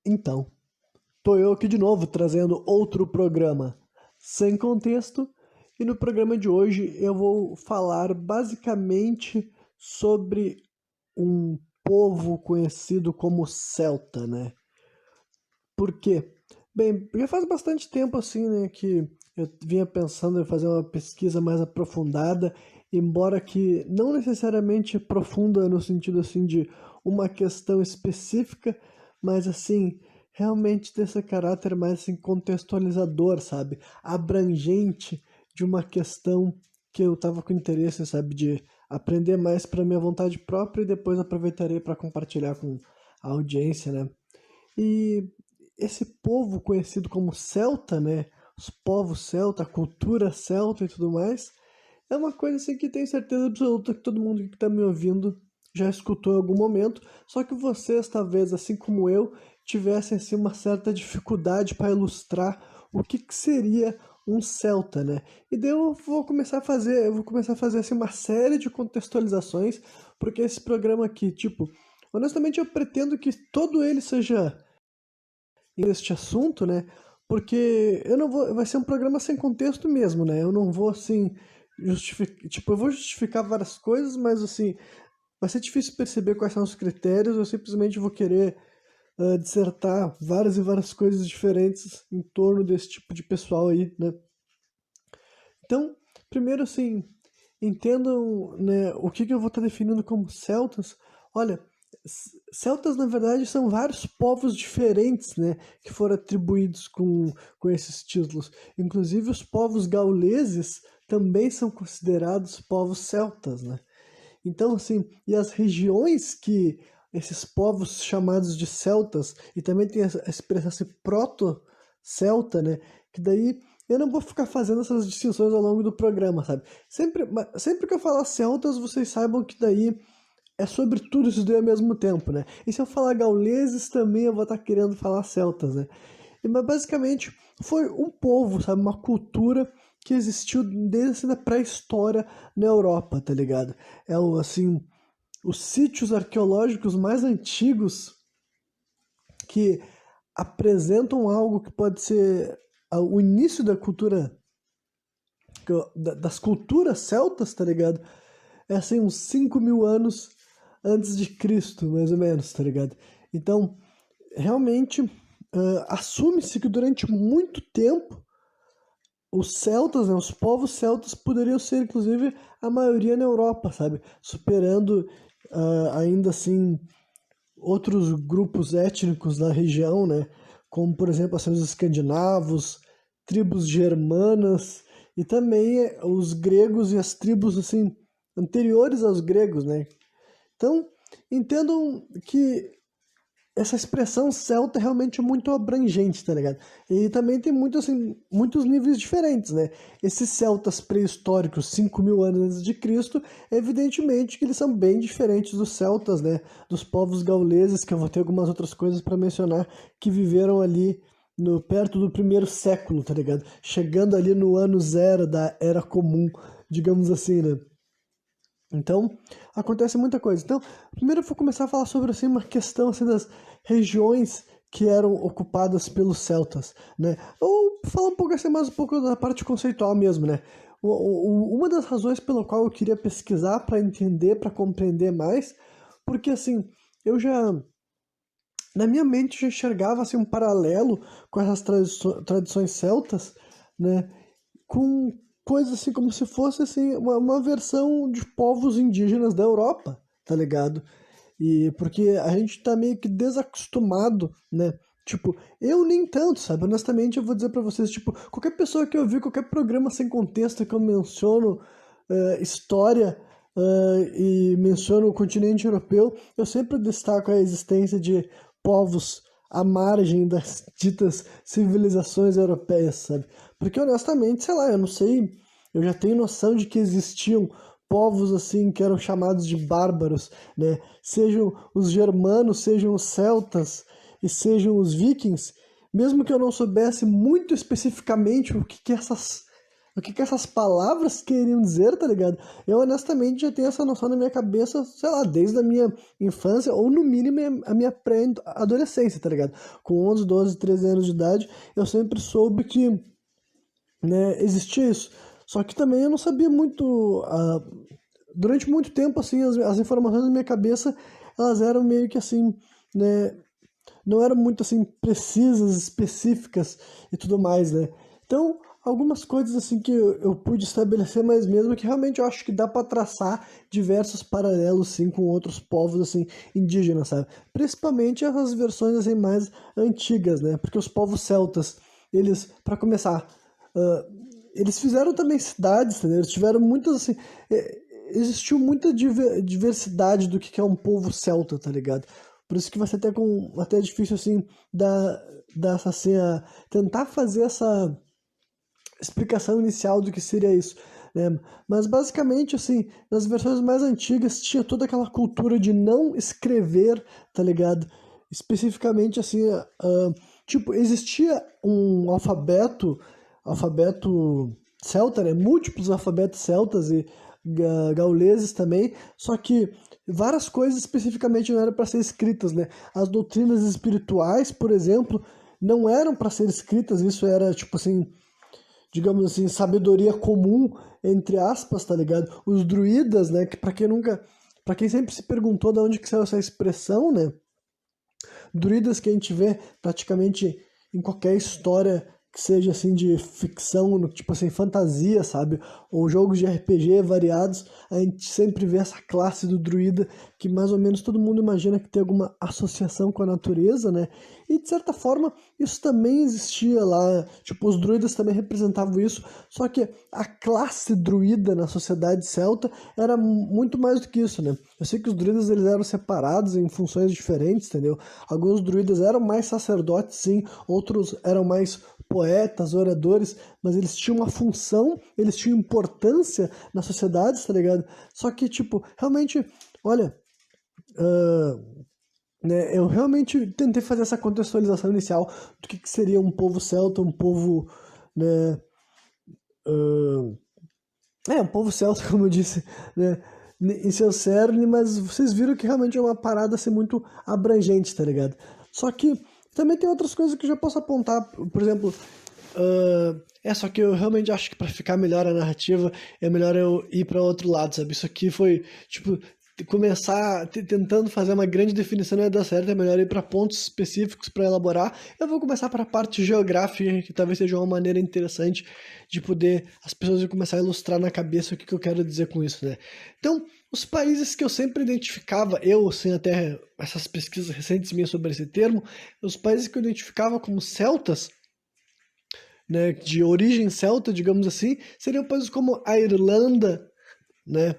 Então, tô eu aqui de novo trazendo outro programa sem contexto, e no programa de hoje eu vou falar basicamente sobre um povo conhecido como celta, né? Por quê? Bem, já faz bastante tempo assim, né, que eu vinha pensando em fazer uma pesquisa mais aprofundada, embora que não necessariamente profunda no sentido assim de uma questão específica, mas assim, realmente ter esse caráter mais assim contextualizador, sabe? Abrangente de uma questão que eu tava com interesse, sabe, de aprender mais para minha vontade própria e depois aproveitarei para compartilhar com a audiência, né? E esse povo conhecido como celta, né? Os povos celta, a cultura celta e tudo mais, é uma coisa assim que tenho certeza absoluta que todo mundo que está me ouvindo já escutou em algum momento, só que vocês, talvez, assim como eu, tivessem assim, uma certa dificuldade para ilustrar o que seria um celta, né? E daí eu vou começar a fazer assim, uma série de contextualizações, porque esse programa aqui, tipo, honestamente eu pretendo que todo ele seja este assunto, né? Porque eu não vou, vai ser um programa sem contexto mesmo, né? Eu não vou assim justificar, tipo, eu vou justificar várias coisas, mas assim, vai ser difícil perceber quais são os critérios, eu simplesmente vou querer dissertar várias e várias coisas diferentes em torno desse tipo de pessoal aí, né? Então, primeiro assim, entendam, né, o que eu vou estar definindo como celtas. Olha, celtas na verdade são vários povos diferentes, né, que foram atribuídos com esses títulos. Inclusive os povos gauleses também são considerados povos celtas, né? Então, assim, e as regiões que esses povos chamados de celtas, e também tem a expressão assim, proto-celta, né? Que daí eu não vou ficar fazendo essas distinções ao longo do programa, sabe? Sempre que eu falar celtas, vocês saibam que daí é sobre tudo isso daí ao mesmo tempo, né? E se eu falar gauleses, também eu vou estar querendo falar celtas, né? Mas basicamente foi um povo, sabe? Uma cultura que existiu desde assim, a pré-história na Europa, tá ligado? É o, assim, os sítios arqueológicos mais antigos que apresentam algo que pode ser o início da cultura, das culturas celtas, tá ligado? É assim, uns 5.000 anos antes de Cristo, mais ou menos, tá ligado? Então, realmente, assume-se que durante muito tempo os celtas, né, os povos celtas poderiam ser, inclusive, a maioria na Europa, sabe? Superando ainda assim outros grupos étnicos da região, né? Como, por exemplo, assim, os escandinavos, tribos germanas e também os gregos e as tribos assim anteriores aos gregos, né? Então, entendam que essa expressão celta é realmente muito abrangente, tá ligado? E também tem muito, assim, muitos níveis diferentes, né? Esses celtas pré-históricos, 5.000 anos antes de Cristo, evidentemente que eles são bem diferentes dos celtas, né? Dos povos gauleses, que eu vou ter algumas outras coisas para mencionar, que viveram ali no, perto do primeiro século, tá ligado? Chegando ali no ano zero da Era Comum, digamos assim, né? Então, acontece muita coisa. Então, primeiro eu vou começar a falar sobre assim, uma questão assim, das regiões que eram ocupadas pelos celtas, né? Ou falar um pouco assim, mais um pouco da parte conceitual mesmo, né? Uma das razões pela qual eu queria pesquisar para entender, para compreender mais, porque assim, eu já na minha mente já enxergava assim um paralelo com essas tradições celtas, né? Com coisas assim como se fosse assim uma versão de povos indígenas da Europa, tá ligado? E porque a gente tá meio que desacostumado, né? Tipo, eu nem tanto, sabe? Honestamente, eu vou dizer pra vocês, tipo, qualquer pessoa que eu vi, qualquer programa sem contexto que eu menciono história e menciono o continente europeu, eu sempre destaco a existência de povos à margem das ditas civilizações europeias, sabe? Porque honestamente, sei lá, eu não sei, eu já tenho noção de que existiam povos assim que eram chamados de bárbaros, né? Sejam os germanos, sejam os celtas e sejam os vikings, mesmo que eu não soubesse muito especificamente o que essas o que que essas palavras queriam dizer, tá ligado? Eu honestamente já tenho essa noção na minha cabeça, sei lá, desde a minha infância, ou no mínimo a minha pré-adolescência, tá ligado? Com 11, 12, 13 anos de idade, eu sempre soube que, né, existia isso. Só que também eu não sabia muito, durante muito tempo, assim, as informações na minha cabeça, elas eram meio que assim, né, não eram muito assim precisas, específicas e tudo mais, né? Então, algumas coisas assim que eu pude estabelecer, mas mesmo que realmente eu acho que dá para traçar diversos paralelos sim com outros povos assim indígenas, sabe? Principalmente as versões assim mais antigas, né? Porque os povos celtas, eles, para começar, ah, eles fizeram também cidades, entendeu? Eles tiveram muitas assim, existiu muita diversidade do que é um povo celta, tá ligado? Por isso que vai ser até difícil assim dar assim, tentar fazer essa explicação inicial do que seria isso, né? Mas basicamente assim, nas versões mais antigas tinha toda aquela cultura de não escrever, tá ligado? Especificamente assim, tipo, existia um alfabeto celta, né? Múltiplos alfabetos celtas e gauleses também, só que várias coisas especificamente não eram para ser escritas, né? As doutrinas espirituais, por exemplo, não eram para ser escritas, isso era tipo assim, digamos assim, sabedoria comum, entre aspas, tá ligado? Os druidas, né, que para quem sempre se perguntou de onde que saiu essa expressão, né? Druidas que a gente vê praticamente em qualquer história que seja assim de ficção, tipo assim, fantasia, sabe? Ou jogos de RPG variados, a gente sempre vê essa classe do druida que mais ou menos todo mundo imagina que tem alguma associação com a natureza, né? E de certa forma isso também existia lá, tipo, os druidas também representavam isso, só que a classe druida na sociedade celta era muito mais do que isso, né? Eu sei que os druidas eles eram separados em funções diferentes, entendeu? Alguns druidas eram mais sacerdotes, sim, outros eram mais poetas, oradores, mas eles tinham uma função, eles tinham importância na sociedade, tá ligado? Só que, tipo, realmente, olha, né, eu realmente tentei fazer essa contextualização inicial do que seria um povo celta, um povo, né, um povo celta, como eu disse, né, em seu cerne, mas vocês viram que realmente é uma parada assim muito abrangente, tá ligado? Só que também tem outras coisas que eu já posso apontar, por exemplo, só que eu realmente acho que pra ficar melhor a narrativa é melhor eu ir pra outro lado, sabe? Isso aqui foi, tipo, começar tentando fazer uma grande definição não ia dar certo, é melhor ir pra pontos específicos pra elaborar. Eu vou começar pra parte geográfica, que talvez seja uma maneira interessante de poder as pessoas começar a ilustrar na cabeça o que eu quero dizer com isso, né? Então, os países que eu sempre identificava, eu, assim, até essas pesquisas recentes minhas sobre esse termo, os países que eu identificava como celtas, né, de origem celta, digamos assim, seriam países como a Irlanda, né,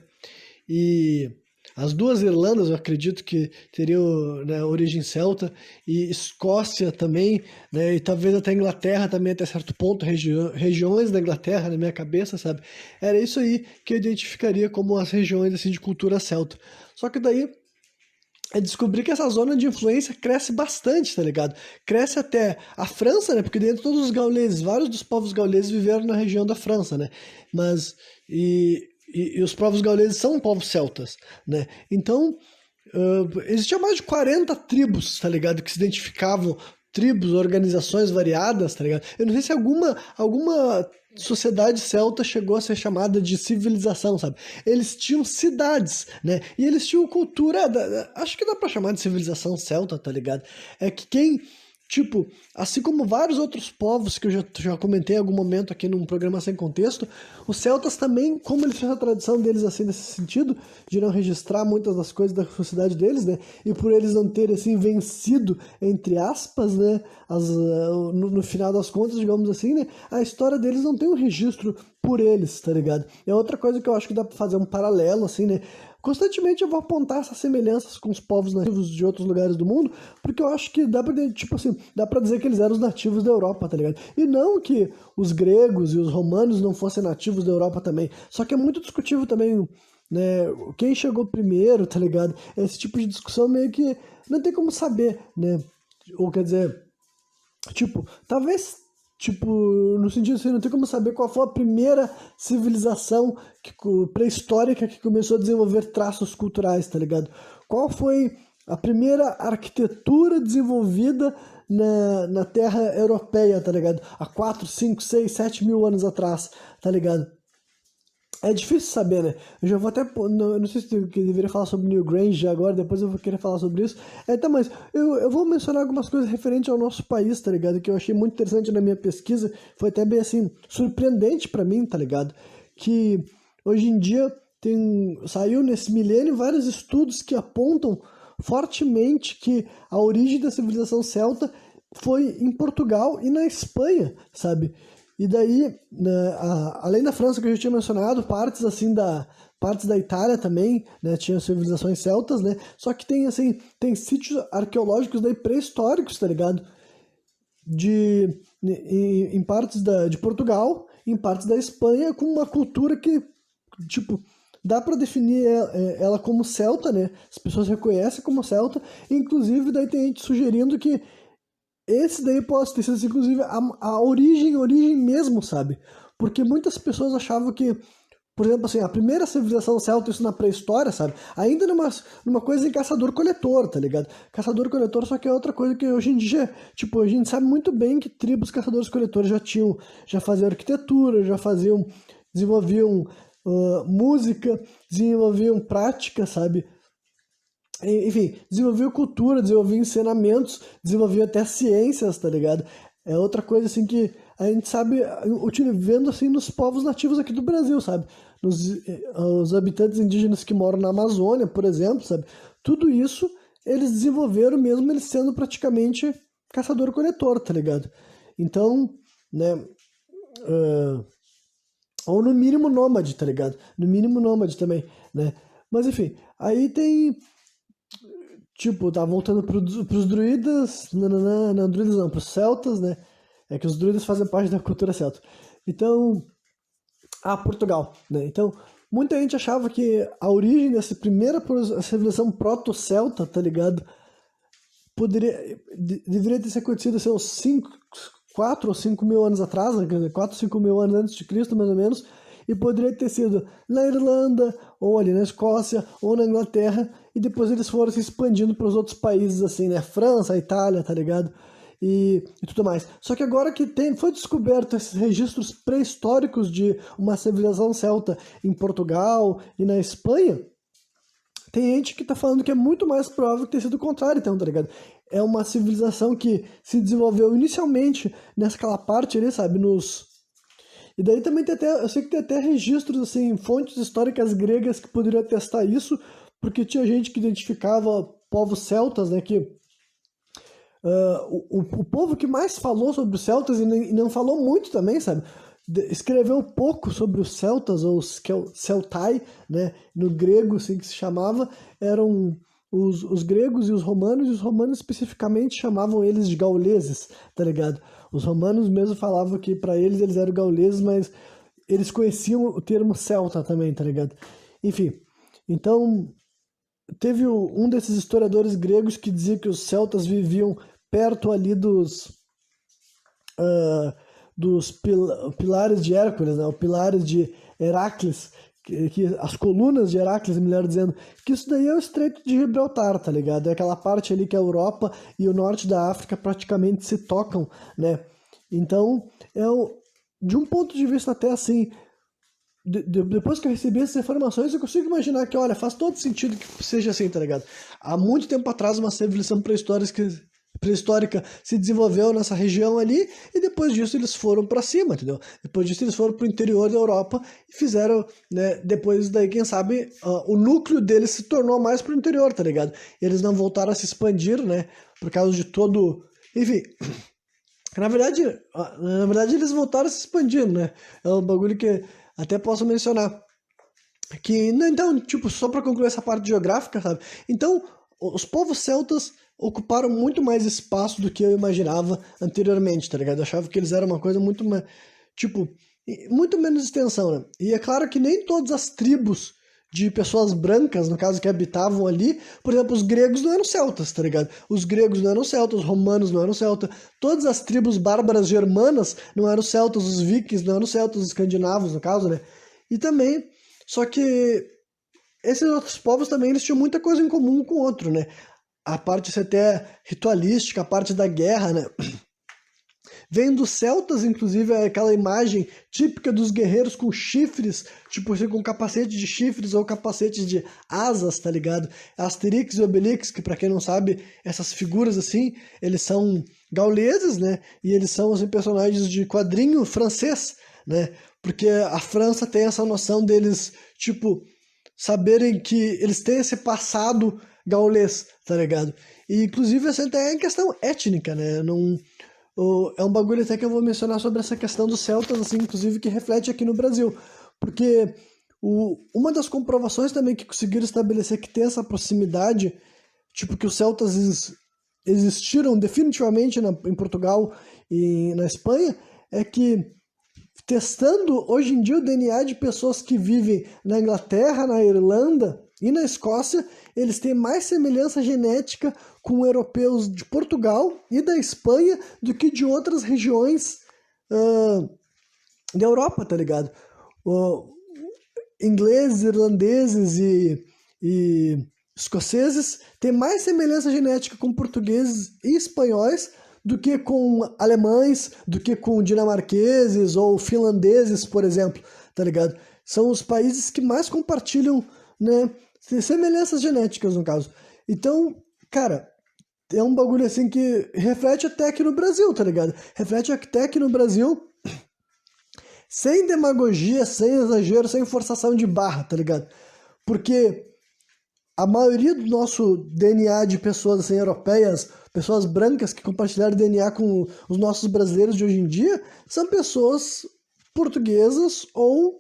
e as duas Irlandas, eu acredito que teriam, né, origem celta, e Escócia também, né, e talvez até Inglaterra também até certo ponto, regiões da Inglaterra na minha cabeça, sabe? Era isso aí que eu identificaria como as regiões assim de cultura celta. Só que daí é descobrir que essa zona de influência cresce bastante, tá ligado? Cresce até a França, né? Porque dentro de todos os gauleses, vários dos povos gauleses viveram na região da França, né? Mas, e os povos gauleses são povos celtas, né? Então, existia mais de 40 tribos, tá ligado? Que se identificavam, tribos, organizações variadas, tá ligado? Eu não sei se alguma sociedade celta chegou a ser chamada de civilização, sabe? Eles tinham cidades, né? E eles tinham cultura, acho que dá pra chamar de civilização celta, tá ligado? É que quem, tipo, assim como vários outros povos que eu já comentei em algum momento aqui num programa sem contexto, os celtas também, como eles tinham a tradição deles assim nesse sentido, de não registrar muitas das coisas da sociedade deles, né? E por eles não terem assim vencido, entre aspas, né? No final das contas, digamos assim, né? A história deles não tem um registro por eles, tá ligado? É outra coisa que eu acho que dá pra fazer um paralelo, assim, né? Constantemente eu vou apontar essas semelhanças com os povos nativos de outros lugares do mundo, porque eu acho que dá pra, tipo assim, dá pra dizer que eles eram os nativos da Europa, tá ligado? E não que os gregos e os romanos não fossem nativos da Europa também. Só que é muito discutível também, né? Quem chegou primeiro, tá ligado? Esse tipo de discussão meio que não tem como saber, né? Ou quer dizer, tipo, talvez Tipo, no sentido assim, não tem como saber qual foi a primeira civilização pré-histórica que começou a desenvolver traços culturais, tá ligado? Qual foi a primeira arquitetura desenvolvida na terra europeia, tá ligado? Há 4, 5, 6, 7 mil anos atrás, tá ligado? É difícil saber, né? Eu já vou até. Não sei se eu deveria falar sobre Newgrange já agora, depois eu vou querer falar sobre isso. Tá, mas eu vou mencionar algumas coisas referentes ao nosso país, tá ligado? Que eu achei muito interessante na minha pesquisa. Foi até bem assim, surpreendente pra mim, tá ligado? Que hoje em dia saiu nesse milênio vários estudos que apontam fortemente que a origem da civilização celta foi em Portugal e na Espanha, sabe? E daí, né, além da França que eu já tinha mencionado, partes da Itália também, né, tinham civilizações celtas, né? Só que tem sítios arqueológicos daí pré-históricos, tá ligado? Em partes de Portugal, em partes da Espanha, com uma cultura que, tipo, dá para definir ela como celta, né? As pessoas reconhecem como celta, inclusive daí tem gente sugerindo que esse daí pode ter sido, inclusive, a origem mesmo, sabe? Porque muitas pessoas achavam que, por exemplo, assim, a primeira civilização celta, isso na pré-história, sabe? Ainda numa coisa em caçador-coletor, tá ligado? Caçador-coletor, só que é outra coisa que hoje em dia, tipo, a gente sabe muito bem que tribos caçadores-coletores já faziam arquitetura, desenvolviam música, desenvolviam prática, sabe? Enfim, desenvolveu cultura, desenvolveu ensinamentos, desenvolveu até ciências, tá ligado? É outra coisa assim que a gente sabe vendo assim nos povos nativos aqui do Brasil, sabe? Os habitantes indígenas que moram na Amazônia, por exemplo, sabe? Tudo isso eles desenvolveram mesmo eles sendo praticamente caçador-coletor, tá ligado? Então, né? Ou no mínimo nômade, tá ligado? No mínimo nômade também, né? Mas enfim, aí tem. Tipo, tá voltando pros druidas. Não, druidas não, pros celtas, né? É que os druidas fazem parte da cultura celta. Então, Portugal, né? Então, muita gente achava que a origem dessa primeira civilização proto-celta, tá ligado? Deveria ter acontecido assim, uns 4 ou 5 mil anos atrás, né? Quer dizer, 4 ou 5 mil anos antes de Cristo, mais ou menos, e poderia ter sido na Irlanda, ou ali na Escócia, ou na Inglaterra, e depois eles foram se expandindo para os outros países, assim, né? França, Itália, tá ligado? E tudo mais. Só que agora que foi descoberto esses registros pré-históricos de uma civilização celta em Portugal e na Espanha, tem gente que tá falando que é muito mais provável que tenha sido o contrário, então, tá ligado? É uma civilização que se desenvolveu inicialmente nessa parte ali, sabe? E daí também tem até, eu sei que tem até registros, assim, fontes históricas gregas que poderiam atestar isso, porque tinha gente que identificava povos celtas, né, que o povo que mais falou sobre os celtas e não falou muito também, sabe? Escreveu pouco sobre os celtas, ou os celtai, né? No grego, assim que se chamava, eram os gregos e os romanos especificamente chamavam eles de gauleses, tá ligado? Os romanos mesmo falavam que para eles eram gauleses, mas eles conheciam o termo celta também, tá ligado? Enfim, então teve um desses historiadores gregos que dizia que os celtas viviam perto ali pilares de Hércules, né? Os pilares de Heracles, as colunas de Heracles, melhor dizendo, que isso daí é o Estreito de Gibraltar, tá ligado? É aquela parte ali que a Europa e o norte da África praticamente se tocam, né? Então, de um ponto de vista até assim, depois que eu recebi essas informações, eu consigo imaginar que, olha, faz todo sentido que seja assim, tá ligado? Há muito tempo atrás, uma civilização pré-histórica se desenvolveu nessa região ali, e depois disso eles foram para cima, entendeu? Depois disso eles foram pro interior da Europa e fizeram, né, depois daí, quem sabe, o núcleo deles se tornou mais pro interior, tá ligado? E eles não voltaram a se expandir, né, por causa de todo... Enfim, na verdade eles voltaram a se expandir, né? É um bagulho que até posso mencionar. Então, tipo, só para concluir essa parte geográfica, sabe? Então, os povos celtas ocuparam muito mais espaço do que eu imaginava anteriormente, tá ligado? Eu achava que eles eram uma coisa muito mais, tipo, muito menos extensão, né? E é claro que nem todas as tribos de pessoas brancas, no caso, que habitavam ali. Por exemplo, os gregos não eram celtas, tá ligado? Os gregos não eram celtas, os romanos não eram celtas, todas as tribos bárbaras germanas não eram celtas, os vikings não eram celtas, os escandinavos, no caso, né? E também, só que esses outros povos também eles tinham muita coisa em comum com o outro, né? A parte assim, até ritualística, a parte da guerra, né? Vem dos celtas, inclusive, aquela imagem típica dos guerreiros com chifres, tipo assim, com capacete de chifres ou capacete de asas, tá ligado? Asterix e Obelix, que pra quem não sabe, essas figuras assim, eles são gauleses, né? E eles são assim, personagens de quadrinho francês, né? Porque a França tem essa noção deles, tipo, saberem que eles têm esse passado gaulês, tá ligado? E inclusive assim, até é questão étnica, né? Não é um bagulho até que eu vou mencionar sobre essa questão dos celtas, assim, inclusive que reflete aqui no Brasil. Porque uma das comprovações também que conseguiram estabelecer que tem essa proximidade, tipo, que os celtas existiram definitivamente em Portugal e na Espanha, é que testando hoje em dia o DNA de pessoas que vivem na Inglaterra, na Irlanda e na Escócia, eles têm mais semelhança genética com europeus de Portugal e da Espanha do que de outras regiões da Europa, tá ligado? Ingleses, irlandeses e escoceses têm mais semelhança genética com portugueses e espanhóis do que com alemães, do que com dinamarqueses ou finlandeses, por exemplo, tá ligado? São os países que mais compartilham, né, semelhanças genéticas, no caso. Então, cara, é um bagulho assim que reflete até aqui no Brasil, tá ligado? Reflete até aqui no Brasil, sem demagogia, sem exagero, sem forçação de barra, tá ligado? Porque a maioria do nosso DNA de pessoas assim, europeias, pessoas brancas que compartilharam DNA com os nossos brasileiros de hoje em dia, são pessoas portuguesas ou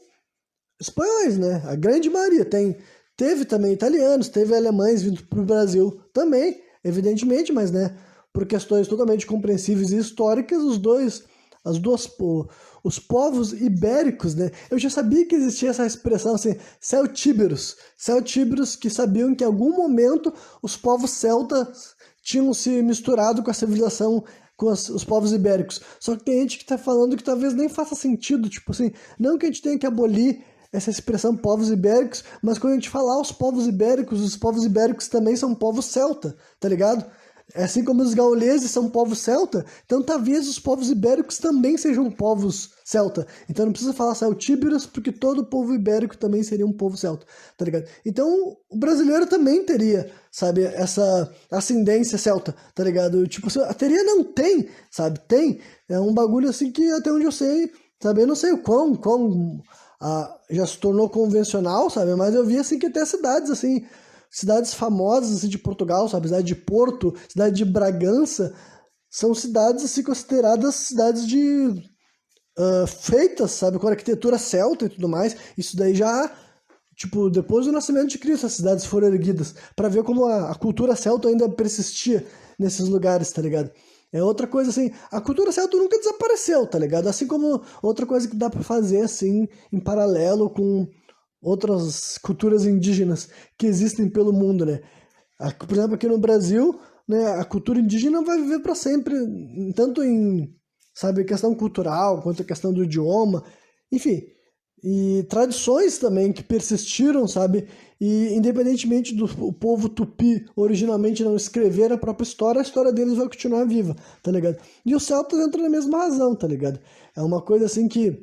espanhóis, né? A grande maioria. Teve também italianos, teve alemães vindo para o Brasil também, evidentemente, mas né, por questões totalmente compreensíveis e históricas, os povos ibéricos, né? Eu já sabia que existia essa expressão assim, celtíberos que sabiam que em algum momento os povos celtas tinham se misturado com a civilização, com os povos ibéricos. Só que tem gente que está falando que talvez nem faça sentido, tipo assim, não que a gente tenha que abolir essa expressão povos ibéricos, mas quando a gente falar os povos ibéricos também são povos celta, tá ligado? Assim como os gauleses são povos celta, então talvez os povos ibéricos também sejam povos celta. Então não precisa falar celtíberos, porque todo povo ibérico também seria um povo celta, tá ligado? Então o brasileiro também teria, sabe, essa ascendência celta, tá ligado? Tipo, teria não tem, sabe? Tem. É um bagulho assim que até onde eu sei, sabe? Eu não sei o quão já se tornou convencional, sabe? Mas eu vi assim que até cidades assim, cidades famosas assim, de Portugal, sabe? Cidade de Porto, cidade de Bragança, são cidades assim consideradas cidades de feitas, sabe? Com arquitetura celta e tudo mais. Isso daí já, tipo, depois do nascimento de Cristo, as cidades foram erguidas, para ver como a cultura celta ainda persistia nesses lugares, tá ligado? É outra coisa assim, a cultura celta nunca desapareceu, tá ligado? Assim como outra coisa que dá pra fazer assim, em paralelo com outras culturas indígenas que existem pelo mundo, né? Por exemplo, aqui no Brasil, né, a cultura indígena vai viver para sempre, tanto em, sabe, questão cultural, quanto a questão do idioma, enfim, e tradições também que persistiram, sabe? E independentemente do povo tupi originalmente não escrever a própria história, a história deles vai continuar viva, tá ligado? E os celtas entram na mesma razão, tá ligado? É uma coisa assim que,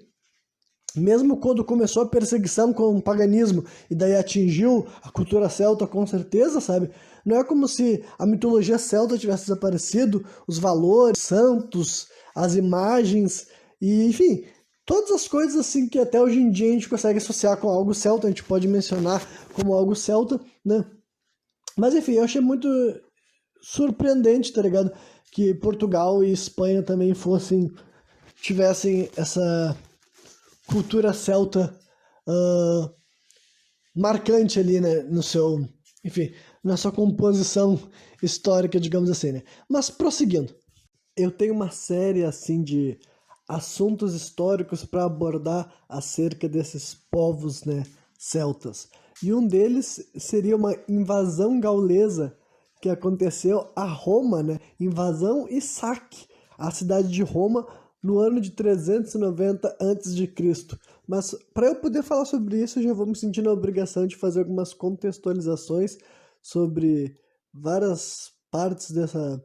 mesmo quando começou a perseguição com o paganismo e daí atingiu a cultura celta com certeza, sabe? Não é como se a mitologia celta tivesse desaparecido, os valores, santos, as imagens, e enfim, todas as coisas assim que até hoje em dia a gente consegue associar com algo celta, a gente pode mencionar como algo celta, né? Mas enfim, eu achei muito surpreendente, tá ligado? Que Portugal e Espanha também tivessem essa cultura celta marcante ali, né, enfim, na sua composição histórica, digamos assim, né? Mas prosseguindo, eu tenho uma série assim de assuntos históricos para abordar acerca desses povos, né, celtas. E um deles seria uma invasão gaulesa que aconteceu a Roma, né? Invasão e saque à cidade de Roma no ano de 390 a.C. Mas para eu poder falar sobre isso, eu já vou me sentir na obrigação de fazer algumas contextualizações sobre várias partes dessa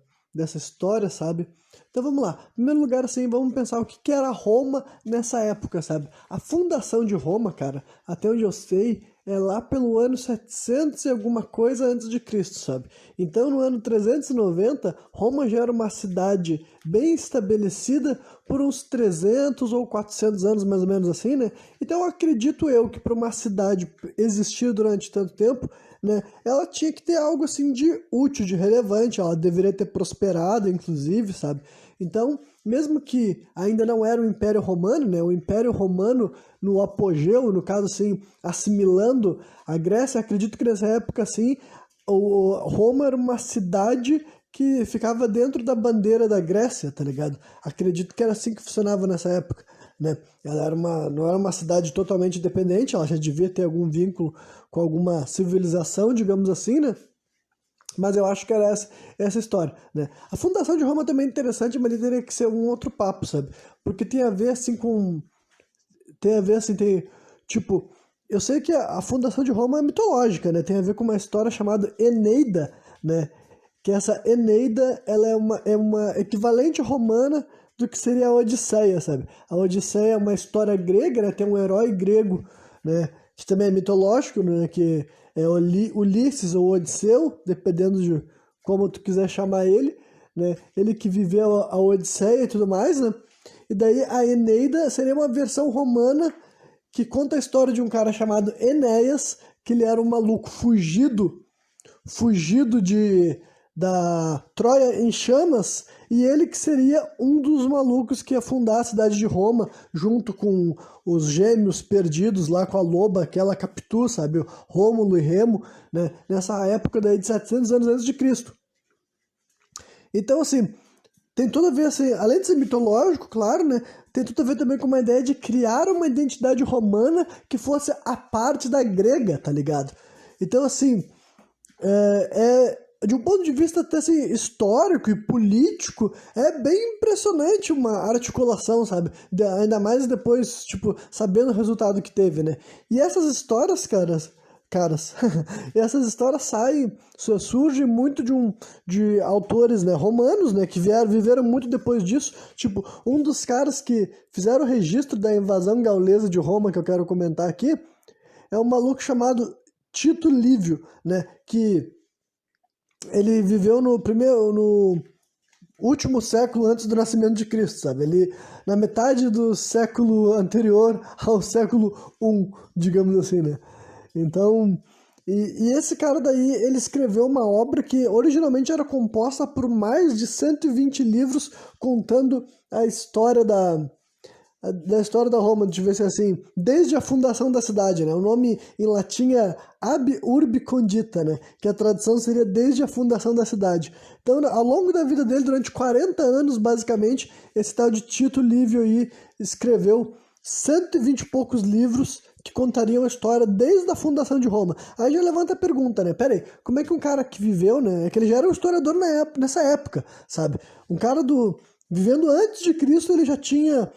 história, sabe? Então vamos lá. Em primeiro lugar, assim, vamos pensar o que era Roma nessa época, sabe? A fundação de Roma, cara, até onde eu sei, é lá pelo ano 700 e alguma coisa antes de Cristo, sabe? Então, no ano 390, Roma já era uma cidade bem estabelecida por uns 300 ou 400 anos, mais ou menos assim, né? Então, acredito eu que para uma cidade existir durante tanto tempo, né, ela tinha que ter algo assim de útil, de relevante, ela deveria ter prosperado, inclusive, sabe? Então, mesmo que ainda não era o Império Romano, né, o Império Romano no apogeu, no caso assim, assimilando a Grécia, acredito que nessa época assim, Roma era uma cidade que ficava dentro da bandeira da Grécia, tá ligado? Acredito que era assim que funcionava nessa época, né? Ela era não era uma cidade totalmente independente, ela já devia ter algum com alguma civilização, digamos assim, né? Mas eu acho que era essa história, né? A fundação de Roma também é interessante, mas teria que ser um outro papo, sabe? Porque tem a ver, assim, com... Tem a ver, assim, tipo... Eu sei que a fundação de Roma é mitológica, né? Tem a ver com uma história chamada Eneida, né? Que essa Eneida, ela é uma equivalente romana do que seria a Odisseia, sabe? A Odisseia é uma história grega, né? Tem um herói grego, né? Que também é mitológico, né? Que é Ulisses ou Odisseu, dependendo de como tu quiser chamar ele, né? Ele que viveu a Odisseia e tudo mais, né? E daí a Eneida seria uma versão romana que conta a história de um cara chamado Enéas, que ele era um maluco fugido da Troia em chamas, e ele que seria um dos malucos que ia fundar a cidade de Roma, junto com os gêmeos perdidos lá com a loba, aquela Capitu, sabe? Rômulo e Remo, né? Nessa época daí de 700 anos antes de Cristo. Então, assim, tem tudo a ver, assim, além de ser mitológico, claro, né? Tem tudo a ver também com uma ideia de criar uma identidade romana que fosse a parte da grega, tá ligado? Então, assim, de um ponto de vista até assim, histórico e político, é bem impressionante uma articulação, sabe? Ainda mais depois, tipo, sabendo o resultado que teve, né? E essas histórias, caras, essas histórias surgem muito de autores, né, romanos, né, que viveram muito depois disso. Tipo, um dos caras que fizeram o registro da invasão gaulesa de Roma, que eu quero comentar aqui, é um maluco chamado Tito Livio, né, que ele viveu no último século antes do nascimento de Cristo, sabe? Ele, na metade do século anterior ao século I, digamos assim, né? Então, e esse cara daí, ele escreveu uma obra que originalmente era composta por mais de 120 livros contando a história da história da Roma, deixa eu ver se é assim, desde a fundação da cidade, né? O nome em latim é Ab Urbi Condita, né? Que a tradução seria desde a fundação da cidade. Então, ao longo da vida dele, durante 40 anos, basicamente, esse tal de Tito Livio aí escreveu 120 e poucos livros que contariam a história desde a fundação de Roma. Aí já levanta a pergunta, né? Peraí, como é que um cara que viveu, né? É que ele já era um historiador nessa época, sabe? Um cara vivendo antes de Cristo, ele já tinha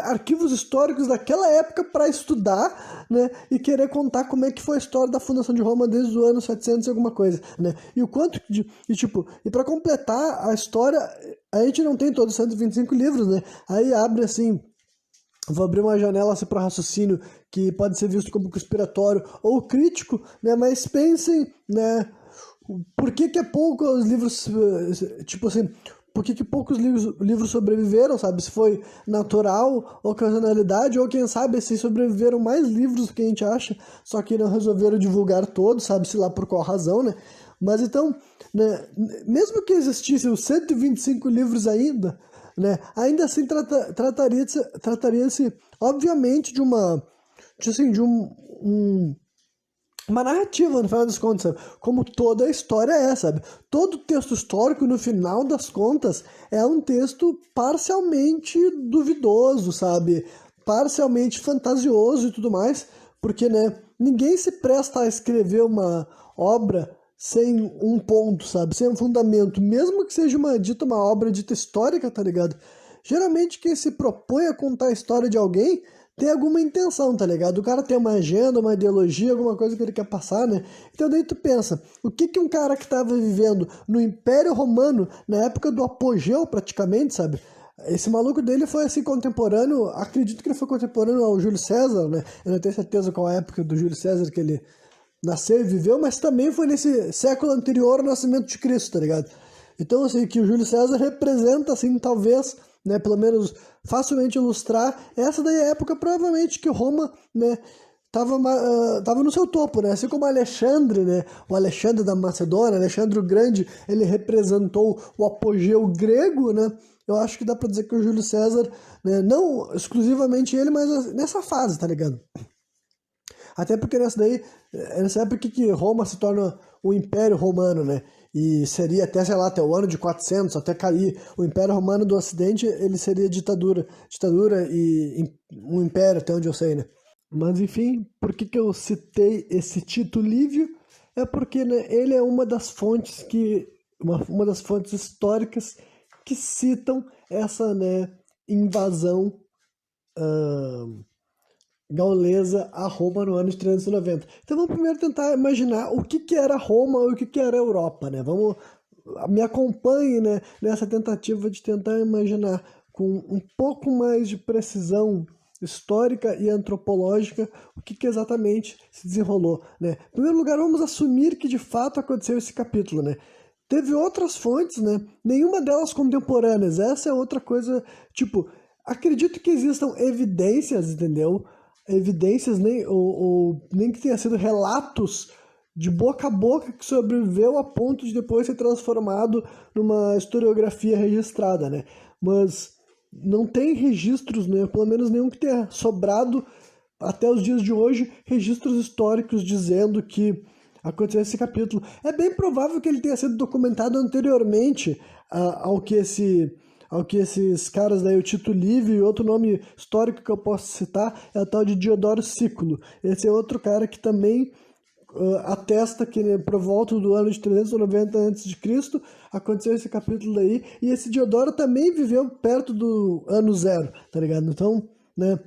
arquivos históricos daquela época para estudar, né, e querer contar como é que foi a história da fundação de Roma desde o ano 700 e alguma coisa, né, e o quanto e para completar a história, a gente não tem todos os 125 livros, né, aí abre assim, vou abrir uma janela assim para raciocínio que pode ser visto como conspiratório ou crítico, né, mas pensem, né, por que é pouco os livros, tipo assim, por que poucos livros sobreviveram, sabe? Se foi natural, ocasionalidade, ou quem sabe se sobreviveram mais livros do que a gente acha, só que não resolveram divulgar todos, sabe-se lá por qual razão, né? Mas então, né, mesmo que existissem os 125 livros ainda, né, ainda assim trataria-se, obviamente, de uma narrativa, no final das contas, sabe? Como toda a história é, sabe? Todo texto histórico, no final das contas, é um texto parcialmente duvidoso, sabe? Parcialmente fantasioso e tudo mais, Porque, né, ninguém se presta a escrever uma obra sem um ponto, sabe? Sem um fundamento, mesmo que seja uma obra dita histórica, tá ligado? Geralmente quem se propõe a contar a história de alguém tem alguma intenção, tá ligado? O cara tem uma agenda, uma ideologia, alguma coisa que ele quer passar, né? Então daí tu pensa, o que que um cara que estava vivendo no Império Romano, na época do apogeu praticamente, sabe? Esse maluco dele foi assim contemporâneo, acredito que ele foi contemporâneo ao Júlio César, né? Eu não tenho certeza qual a época do Júlio César que ele nasceu e viveu, mas também foi nesse século anterior ao nascimento de Cristo, tá ligado? Então, assim, que o Júlio César representa, assim, talvez, né, pelo menos facilmente ilustrar, essa daí é a época, provavelmente, que Roma, né, tava no seu topo, né, assim como Alexandre, né, o Alexandre da Macedônia, Alexandre o Grande, ele representou o apogeu grego, né, eu acho que dá pra dizer que o Júlio César, né, não exclusivamente ele, mas nessa fase, tá ligado? Até porque nessa época que Roma se torna o Império Romano, né? E seria até, sei lá, até o ano de 400, até cair o Império Romano do Ocidente, ele seria ditadura e um império, até onde eu sei, né? Mas enfim, por que que eu citei esse Tito Livio? É porque, né, ele é uma das fontes uma das fontes históricas que citam essa, né, invasão gaulesa a Roma no ano de 390. Então vamos primeiro tentar imaginar o que era Roma e o que era Europa, né? Me acompanhe, né, nessa tentativa de tentar imaginar com um pouco mais de precisão histórica e antropológica o que exatamente se desenrolou, né? Em primeiro lugar, vamos assumir que de fato aconteceu esse capítulo, né? Teve outras fontes, né? Nenhuma delas contemporâneas. Essa é outra coisa, tipo, acredito que existam evidências, entendeu? Evidências, nem que tenha sido relatos de boca a boca que sobreviveu a ponto de depois ser transformado numa historiografia registrada, né? Mas não tem registros, né? Pelo menos nenhum que tenha sobrado até os dias de hoje, registros históricos dizendo que aconteceu esse capítulo. É bem provável que ele tenha sido documentado anteriormente ao que esses caras daí, o Tito Livio e outro nome histórico que eu posso citar é o tal de Diodoro Sículo. Esse é outro cara que também atesta que, né, por volta do ano de 390 a.C. aconteceu esse capítulo daí, e esse Diodoro também viveu perto do ano zero, tá ligado? Então, né?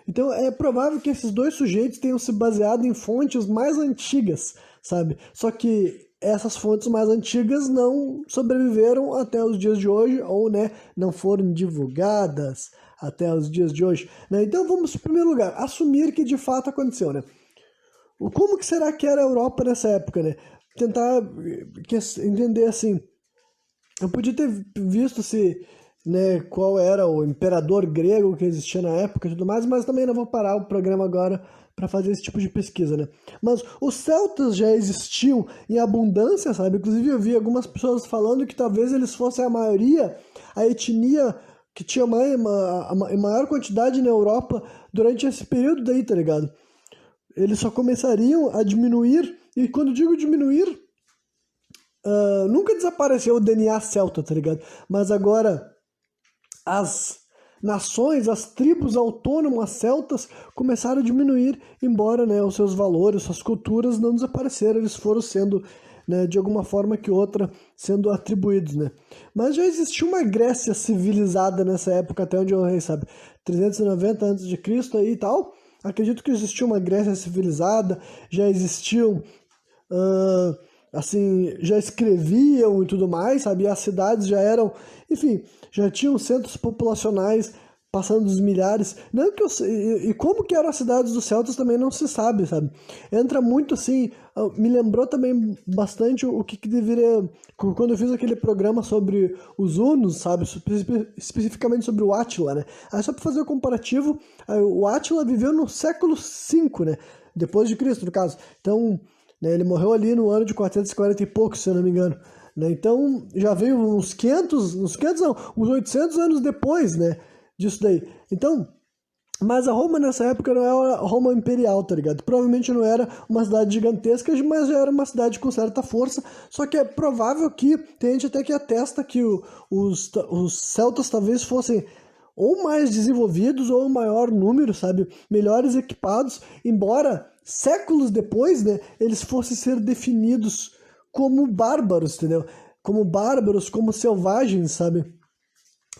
Então é provável que esses dois sujeitos tenham se baseado em fontes mais antigas, sabe? Só que essas fontes mais antigas não sobreviveram até os dias de hoje, ou, né, não foram divulgadas até os dias de hoje, né? Então vamos, em primeiro lugar, assumir que de fato aconteceu, né? Como que será que era a Europa nessa época, né? Tentar entender assim. Eu podia ter visto se, né, qual era o imperador grego que existia na época e tudo mais, mas também não vou parar o programa agora para fazer esse tipo de pesquisa, né? Mas os celtas já existiam em abundância, sabe? Inclusive eu vi algumas pessoas falando que talvez eles fossem a maioria, a etnia que tinha maior quantidade na Europa durante esse período daí, tá ligado? Eles só começariam a diminuir, e quando digo diminuir, nunca desapareceu o DNA celta, tá ligado? Mas agora as nações, as tribos autônomas celtas começaram a diminuir, embora, né, os seus valores, suas culturas não desapareceram, eles foram sendo, né, de alguma forma que outra, sendo atribuídos, né? Mas já existia uma Grécia civilizada nessa época, até onde eu errei, sabe? 390 a.C. aí e tal. Acredito que existia uma Grécia civilizada, já existiam, assim, já escreviam e tudo mais, sabe? E as cidades já eram, enfim, já tinham centros populacionais passando dos milhares. Não que e como que eram as cidades dos celtas também não se sabe, sabe? Entra muito assim, me lembrou também bastante o que deveria, quando eu fiz aquele programa sobre os hunos, sabe? Especificamente sobre o Átila, né? Aí só para fazer o comparativo, o Átila viveu no século V, né? Depois de Cristo, no caso. Então, né, ele morreu ali no ano de 440 e pouco, se eu não me engano. Né? Então, já veio uns 500 não, uns 800 anos depois, né, disso daí. Então, mas a Roma nessa época não era Roma imperial, tá ligado? Provavelmente não era uma cidade gigantesca, mas já era uma cidade com certa força. Só que é provável que tem gente até que atesta que os celtas talvez fossem ou mais desenvolvidos ou em maior número, sabe, melhores equipados, embora séculos depois, né, eles fossem ser definidos como bárbaros, entendeu? Como bárbaros, como selvagens, sabe?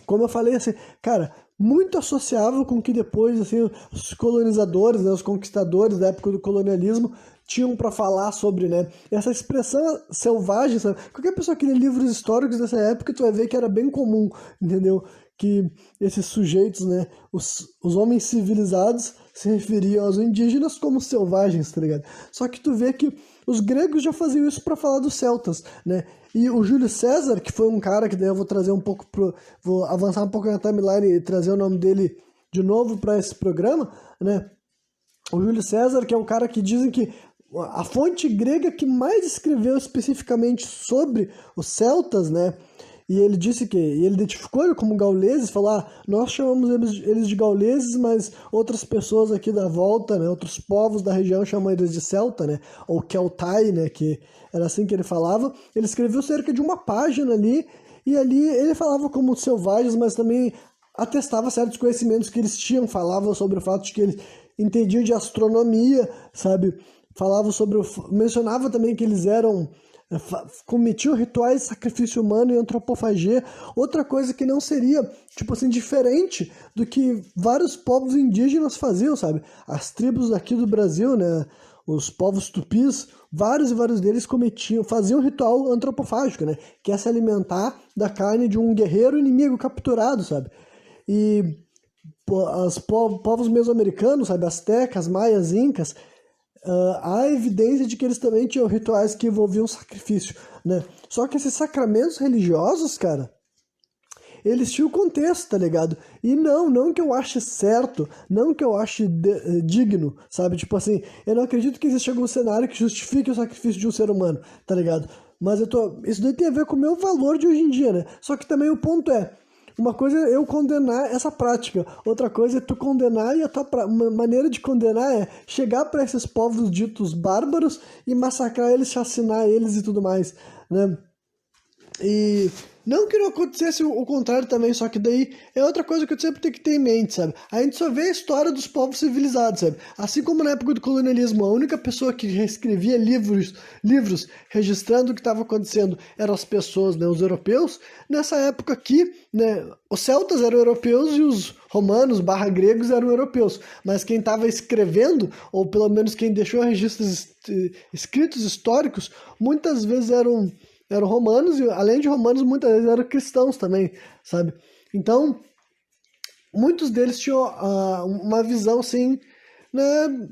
Como eu falei, assim, cara, muito associável com que depois, assim, os colonizadores, né, os conquistadores da época do colonialismo tinham para falar sobre, né, essa expressão selvagem, sabe? Qualquer pessoa que lê livros históricos dessa época, tu vai ver que era bem comum, entendeu? Que esses sujeitos, né, os homens civilizados se referiam aos indígenas como selvagens, tá ligado? Só que tu vê que os gregos já faziam isso para falar dos celtas, né? E o Júlio César, que foi um cara que daí eu vou trazer um pouco vou avançar um pouco na timeline e trazer o nome dele de novo para esse programa, né? O Júlio César, que é um cara que dizem que a fonte grega que mais escreveu especificamente sobre os celtas, né? E ele disse que ele identificou ele como gauleses, falou, nós chamamos eles de gauleses, mas outras pessoas aqui da volta, né, outros povos da região chamam eles de celta, né, ou Keltai, né, que era assim que ele falava. Ele escreveu cerca de uma página ali, e ali ele falava como selvagens, mas também atestava certos conhecimentos que eles tinham, falava sobre o fato de que eles entendiam de astronomia, sabe, falava sobre mencionava também que eles eram cometiam rituais de sacrifício humano e antropofagia, outra coisa que não seria, tipo assim, diferente do que vários povos indígenas faziam, sabe? As tribos aqui do Brasil, né, os povos tupis, vários e vários deles faziam um ritual antropofágico, né, que é se alimentar da carne de um guerreiro inimigo capturado, sabe? E os povos mesoamericanos, sabe, astecas, maias, incas, há evidência de que eles também tinham rituais que envolviam sacrifício, né? Só que esses sacramentos religiosos, cara, eles tinham contexto, tá ligado? E não que eu ache certo, não que eu ache digno, sabe? Tipo assim, eu não acredito que exista algum cenário que justifique o sacrifício de um ser humano, tá ligado? Mas isso daí tem a ver com o meu valor de hoje em dia, né? Só que também o ponto é, uma coisa é eu condenar essa prática, outra coisa é tu condenar, e a tua maneira de condenar é chegar para esses povos ditos bárbaros e massacrar eles, chacinar eles e tudo mais, né? E não que não acontecesse o contrário também, só que daí é outra coisa que eu sempre tenho que ter em mente, sabe? A gente só vê a história dos povos civilizados, sabe? Assim como na época do colonialismo, a única pessoa que escrevia livros registrando o que estava acontecendo eram as pessoas, né, os europeus. Nessa época aqui, né, os celtas eram europeus e os romanos / gregos eram europeus. Mas quem estava escrevendo, ou pelo menos quem deixou registros escritos históricos, muitas vezes eram romanos, e além de romanos, muitas vezes eram cristãos também, sabe? Então, muitos deles tinham uma visão, assim, né,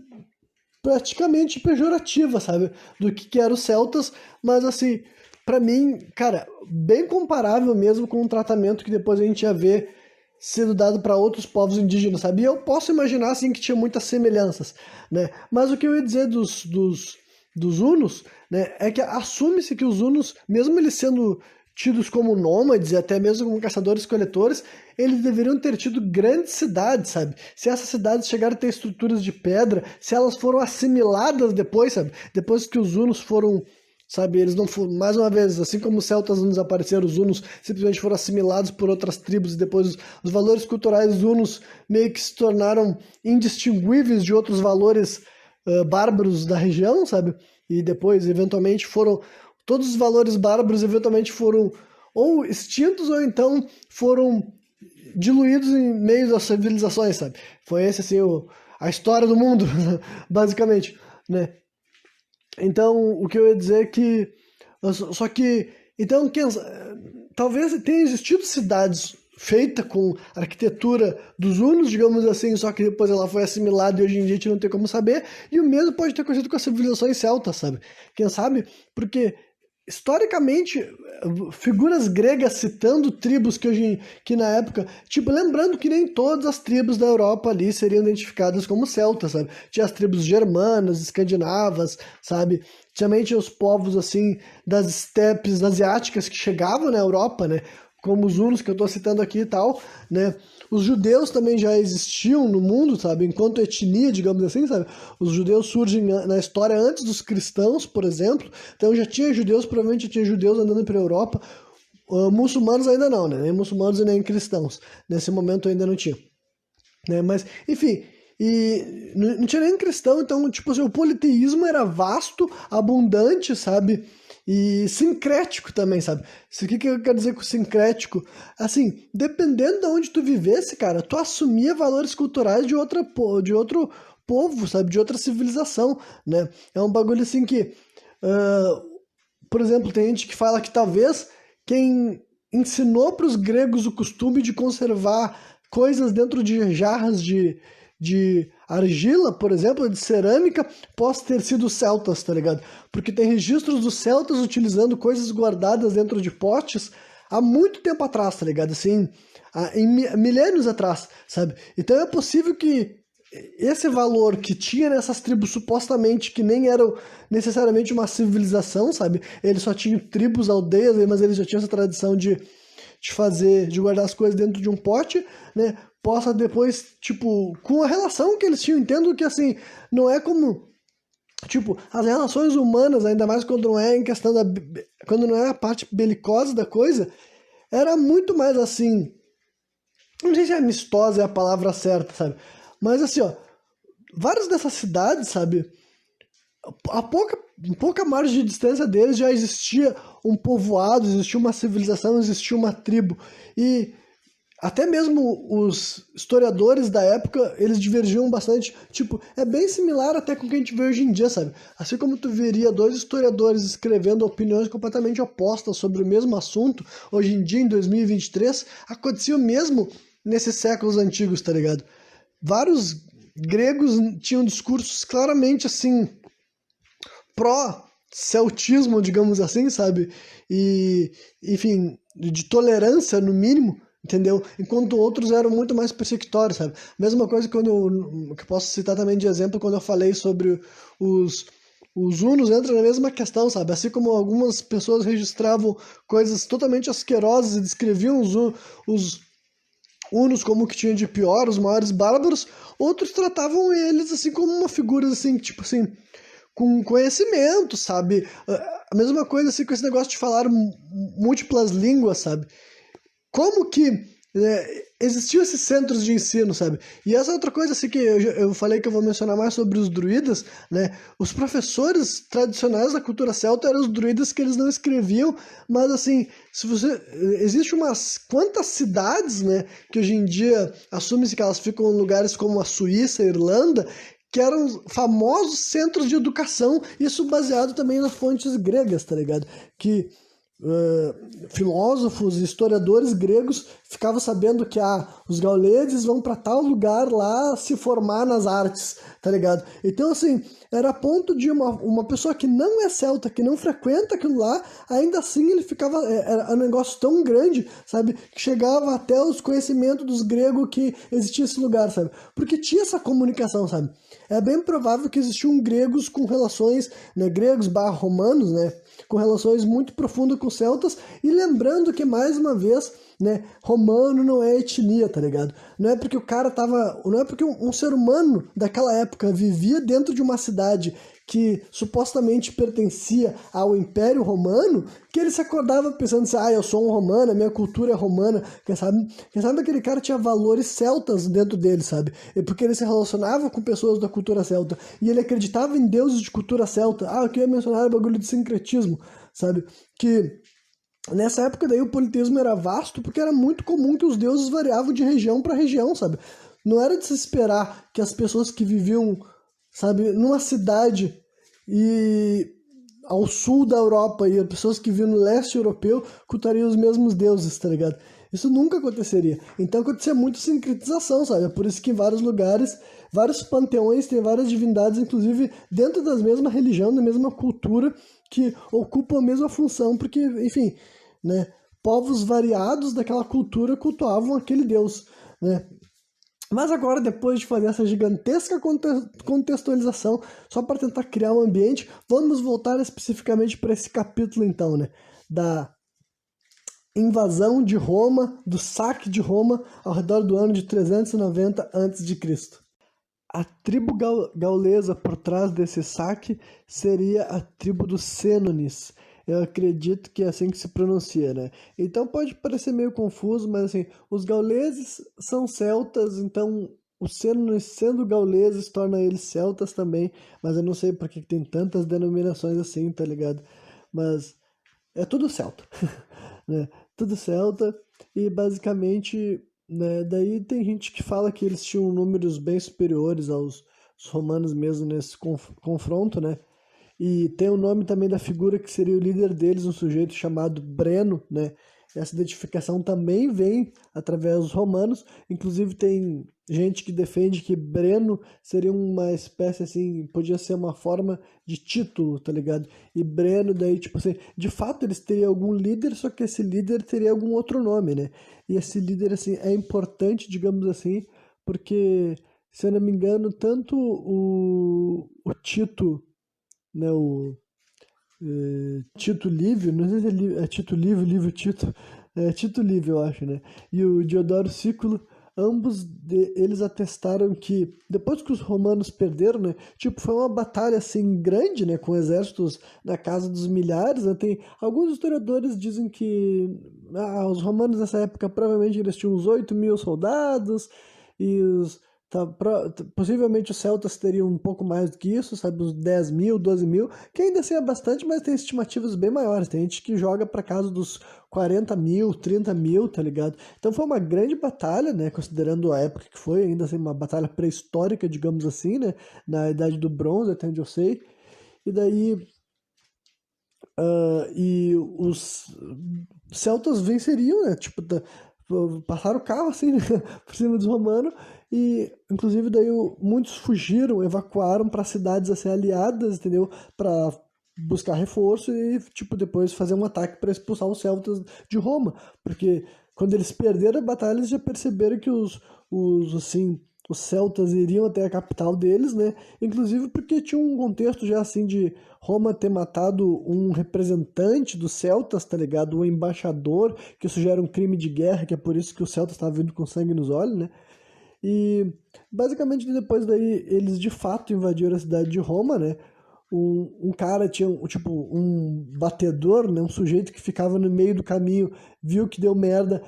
praticamente pejorativa, sabe? Do que eram os celtas, mas, assim, pra mim, cara, bem comparável mesmo com o tratamento que depois a gente ia ver sendo dado para outros povos indígenas, sabe? E eu posso imaginar, assim, que tinha muitas semelhanças, né? Mas o que eu ia dizer dos hunos, né, é que assume-se que os hunos, mesmo eles sendo tidos como nômades e até mesmo como caçadores-coletores, eles deveriam ter tido grandes cidades, sabe? Se essas cidades chegaram a ter estruturas de pedra, se elas foram assimiladas depois, sabe? Depois que os hunos foram, sabe, eles não foram, mais uma vez, assim como os celtas não desapareceram, os hunos simplesmente foram assimilados por outras tribos e depois os valores culturais hunos meio que se tornaram indistinguíveis de outros valores bárbaros da região, sabe? E depois, eventualmente, todos os valores bárbaros eventualmente foram ou extintos ou então foram diluídos em meio das civilizações, sabe? Foi esse, assim, a história do mundo, basicamente, né? Então, o que eu ia dizer é que... Só que... Então, talvez tenha existido cidades feita com arquitetura dos hunos, digamos assim, só que depois ela foi assimilada e hoje em dia a gente não tem como saber, e o mesmo pode ter acontecido com as civilizações celtas, sabe? Quem sabe? Porque, historicamente, figuras gregas citando tribos que na época, tipo, lembrando que nem todas as tribos da Europa ali seriam identificadas como celtas, sabe? Tinha as tribos germanas, escandinavas, sabe? Também tinha os povos, assim, das estepes asiáticas que chegavam na Europa, né? Como os hunos que eu estou citando aqui e tal, né? Os judeus também já existiam no mundo, sabe? Enquanto etnia, digamos assim, sabe? Os judeus surgem na história antes dos cristãos, por exemplo. Então já tinha judeus, provavelmente já tinha judeus andando pela Europa. Muçulmanos ainda não, né? Nem muçulmanos e nem cristãos. Nesse momento ainda não tinha. Né? Mas, enfim, e não tinha nem cristão, então, tipo assim, o politeísmo era vasto, abundante, sabe? E sincrético também, sabe? Isso aqui que eu quero dizer com sincrético, assim, dependendo de onde tu vivesse, cara, tu assumia valores culturais de outro povo, sabe? De outra civilização, né? É um bagulho assim que, ah, por exemplo, tem gente que fala que talvez quem ensinou para os gregos o costume de conservar coisas dentro de jarras de argila, por exemplo, de cerâmica, possa ter sido os celtas, tá ligado? Porque tem registros dos celtas utilizando coisas guardadas dentro de potes há muito tempo atrás, tá ligado? Assim, milênios atrás, sabe? Então é possível que esse valor que tinha nessas tribos supostamente que nem eram necessariamente uma civilização, sabe? Eles só tinham tribos, aldeias, mas eles já tinham essa tradição de guardar as coisas dentro de um pote, né? Possa depois, tipo, com a relação que eles tinham, entendo que assim, não é como, tipo, as relações humanas, ainda mais quando não é em questão quando não é a parte belicosa da coisa, era muito mais assim, não sei se amistosa é a palavra certa, sabe? Mas assim, ó, várias dessas cidades, sabe? A pouca margem de distância deles já existia um povoado, existia uma civilização, existia uma tribo. E até mesmo os historiadores da época, eles divergiam bastante. Tipo, é bem similar até com o que a gente vê hoje em dia, sabe? Assim como tu veria dois historiadores escrevendo opiniões completamente opostas sobre o mesmo assunto, hoje em dia, em 2023, acontecia o mesmo nesses séculos antigos, tá ligado? Vários gregos tinham discursos claramente assim pró-celtismo, digamos assim, sabe? E, enfim, de tolerância no mínimo, entendeu? Enquanto outros eram muito mais persecutórios, sabe? Mesma coisa que eu posso citar também de exemplo quando eu falei sobre os os hunos entra na mesma questão, sabe? Assim como algumas pessoas registravam coisas totalmente asquerosas e descreviam os hunos como o que tinha de pior, os maiores bárbaros, outros tratavam eles assim como uma figura assim, tipo assim, com conhecimento, sabe? A mesma coisa assim com esse negócio de falar múltiplas línguas, sabe? Como que existiam esses centros de ensino, sabe? E essa é outra coisa assim que eu falei que eu vou mencionar mais sobre os druidas, né? Os professores tradicionais da cultura celta eram os druidas que eles não escreviam, mas assim, se você existe umas quantas cidades, né, que hoje em dia assume-se que elas ficam em lugares como a Suíça, a Irlanda, que eram famosos centros de educação, isso baseado também nas fontes gregas, tá ligado? Que filósofos e historiadores gregos ficavam sabendo que os gauleses vão para tal lugar lá se formar nas artes, tá ligado? Então, assim, era a ponto de uma pessoa que não é celta, que não frequenta aquilo lá, ainda assim ele ficava, era um negócio tão grande, sabe? Que chegava até os conhecimentos dos gregos que existia esse lugar, sabe? Porque tinha essa comunicação, sabe? É bem provável que existiam gregos com relações, né, gregos/romanos, né, com relações muito profundas com celtas, e lembrando que, mais uma vez, né, romano não é etnia, tá ligado? Não é porque o cara tava, não é porque um ser humano daquela época vivia dentro de uma cidade que supostamente pertencia ao Império Romano, que ele se acordava pensando assim, eu sou um romano, a minha cultura é romana, quem sabe aquele cara tinha valores celtas dentro dele, sabe? Porque ele se relacionava com pessoas da cultura celta, e ele acreditava em deuses de cultura celta. Eu queria mencionar o bagulho de sincretismo, sabe? Que nessa época daí o politeísmo era vasto porque era muito comum que os deuses variavam de região para região, sabe? Não era de se esperar que as pessoas que viviam, sabe, numa cidade e ao sul da Europa e as pessoas que viviam no leste europeu cultuariam os mesmos deuses, tá ligado? Isso nunca aconteceria. Então acontecia muito sincretização, sabe? É por isso que em vários lugares, vários panteões têm várias divindades, inclusive dentro da mesma religião, da mesma cultura, que ocupam a mesma função, porque, enfim, né? Povos variados daquela cultura cultuavam aquele deus, né? Mas agora, depois de fazer essa gigantesca contextualização, só para tentar criar um ambiente, vamos voltar especificamente para esse capítulo, então, né? Da invasão de Roma, do saque de Roma, ao redor do ano de 390 a.C. A tribo gaulesa por trás desse saque seria a tribo dos Sênones. Eu acredito que é assim que se pronuncia, né? Então pode parecer meio confuso, mas assim, os gauleses são celtas, então sendo gauleses torna eles celtas também, mas eu não sei por que tem tantas denominações assim, tá ligado? Mas é tudo celta, né? Tudo celta e basicamente, né, daí tem gente que fala que eles tinham números bem superiores aos romanos mesmo nesse confronto, né? E tem o nome também da figura que seria o líder deles, um sujeito chamado Breno, né? Essa identificação também vem através dos romanos. Inclusive tem gente que defende que Breno seria uma espécie assim, podia ser uma forma de título, tá ligado? E Breno daí, tipo assim, de fato eles teriam algum líder, só que esse líder teria algum outro nome, né? E esse líder assim é importante, digamos assim, porque se eu não me engano, tanto o Tito, né, o Tito Livio, não sei se é Tito Livio, Livio Tito, é Tito Livio, eu acho, né? E o Diodoro Sículo, eles atestaram que depois que os romanos perderam, né? Tipo, foi uma batalha assim grande, né? Com exércitos na casa dos milhares, né? Tem alguns historiadores dizem que os romanos nessa época provavelmente eles tinham uns 8.000 soldados e possivelmente os celtas teriam um pouco mais do que isso, sabe, uns 10.000, 12.000, que ainda assim é bastante, mas tem estimativas bem maiores. Tem gente que joga para casa dos 40.000, 30.000, tá ligado? Então foi uma grande batalha, né, considerando a época que foi, ainda assim, uma batalha pré-histórica, digamos assim, né, na Idade do Bronze, até onde eu sei. E daí, e os celtas venceriam, né, tipo, passaram o carro, assim, né, por cima dos romanos, e inclusive daí muitos fugiram, evacuaram para cidades assim aliadas, entendeu? Para buscar reforço e tipo depois fazer um ataque para expulsar os celtas de Roma, porque quando eles perderam a batalha eles já perceberam que os assim os celtas iriam até a capital deles, né? Inclusive porque tinha um contexto já assim de Roma ter matado um representante dos celtas, tá ligado? Um embaixador, que isso já era um crime de guerra, que é por isso que os celtas estavam vindo com sangue nos olhos, né? E basicamente depois daí eles de fato invadiram a cidade de Roma, né? Um cara tinha tipo um batedor, né? Um sujeito que ficava no meio do caminho, viu que deu merda,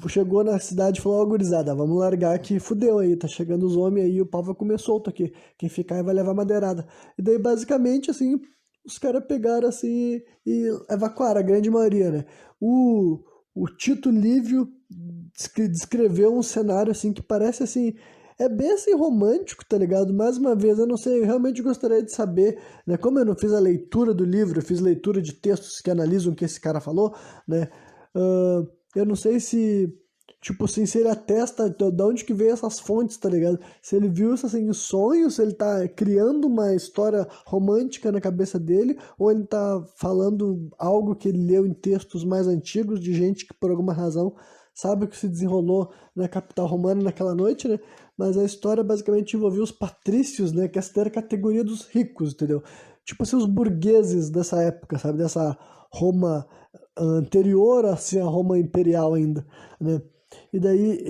chegou na cidade e falou: ó, gurizada, vamos largar que fudeu aí, tá chegando os homens aí, o pau vai comer solto aqui. Quem ficar aí vai levar madeirada. E daí basicamente assim, os caras pegaram assim e evacuaram, a grande maioria, né? O Tito Livio descreveu um cenário assim que parece assim, é bem assim romântico, tá ligado? Mais uma vez, eu não sei, eu realmente gostaria de saber, né? Como eu não fiz a leitura do livro, eu fiz leitura de textos que analisam o que esse cara falou, né? Ah, eu não sei se, tipo assim, se ele atesta de onde que veio essas fontes, tá ligado? Se ele viu isso assim em sonhos, se ele tá criando uma história romântica na cabeça dele, ou ele tá falando algo que ele leu em textos mais antigos de gente que por alguma razão sabe o que se desenrolou na capital romana naquela noite, né? Mas a história basicamente envolvia os patrícios, né? Que essa era a categoria dos ricos, entendeu? Tipo assim, os burgueses dessa época, sabe? Dessa Roma anterior assim, a Roma imperial ainda, né? E daí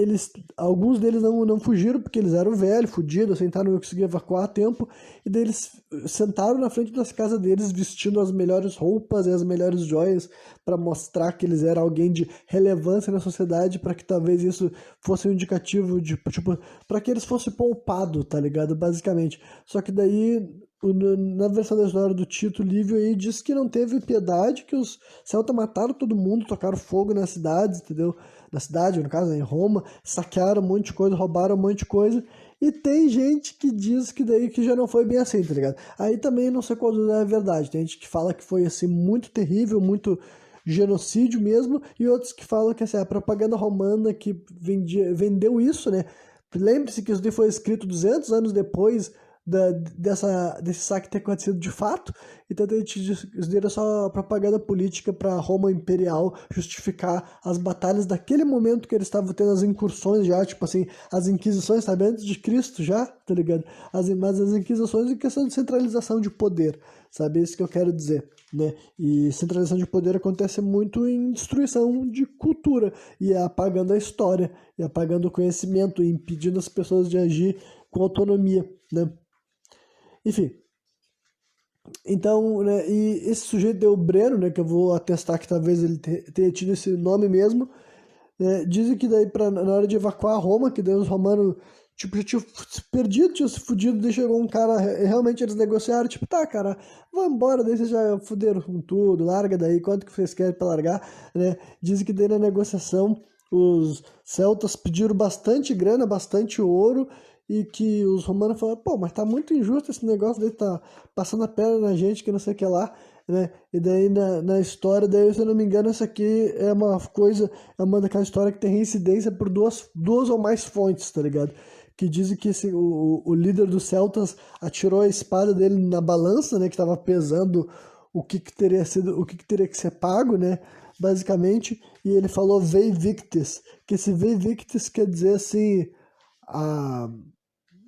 alguns deles não fugiram porque eles eram velhos, fudidos, sentaram, não conseguiam evacuar a tempo, e daí eles sentaram na frente das casas deles vestindo as melhores roupas e as melhores joias para mostrar que eles eram alguém de relevância na sociedade, para que talvez isso fosse um indicativo de, tipo, para que eles fossem poupados, tá ligado? Basicamente. Só que daí na versão da história do Tito Livio aí diz que não teve piedade, que os celtas mataram todo mundo, tocaram fogo nas cidades, entendeu? Na cidade, no caso, em Roma, saquearam um monte de coisa, roubaram um monte de coisa. E tem gente que diz que daí que já não foi bem assim, tá ligado? Aí também não sei qual é a verdade. Tem gente que fala que foi assim muito terrível, muito genocídio mesmo, e outros que falam que assim, a propaganda romana que vendeu isso, né? Lembre-se que isso daí foi escrito 200 anos depois desse saque ter acontecido de fato, então a gente era só propaganda política para Roma Imperial justificar as batalhas daquele momento que eles estavam tendo as incursões já, tipo assim, as inquisições, sabe, antes de Cristo já, tá ligado? Mas as inquisições em questão de centralização de poder, sabe, isso que eu quero dizer, né? E centralização de poder acontece muito em destruição de cultura, e apagando a história, e apagando o conhecimento, e impedindo as pessoas de agir com autonomia, né? Enfim, Então, né, e esse sujeito é o Breno, né, que eu vou atestar que talvez ele tenha tido esse nome mesmo. Dizem que daí na hora de evacuar Roma, que daí os romanos tipo, já tinham se perdido, tinham se fudido, daí chegou um cara, realmente eles negociaram, tipo, tá, cara, vamos embora, daí vocês já fuderam com tudo, larga daí, quanto que vocês querem pra largar, né? Dizem que daí na negociação os celtas pediram bastante grana, bastante ouro, e que os romanos falaram, pô, mas tá muito injusto esse negócio, daí tá passando a perna na gente, que não sei o que lá, né? E daí na história, daí, se eu não me engano, essa aqui é uma coisa, é uma daquela história que tem reincidência por duas ou mais fontes, tá ligado? Que dizem que o líder dos celtas atirou a espada dele na balança, né? Que tava pesando o que teria sido, o que teria que ser pago, né? Basicamente, e ele falou Vei Victis, que esse Vei Victis quer dizer assim, a,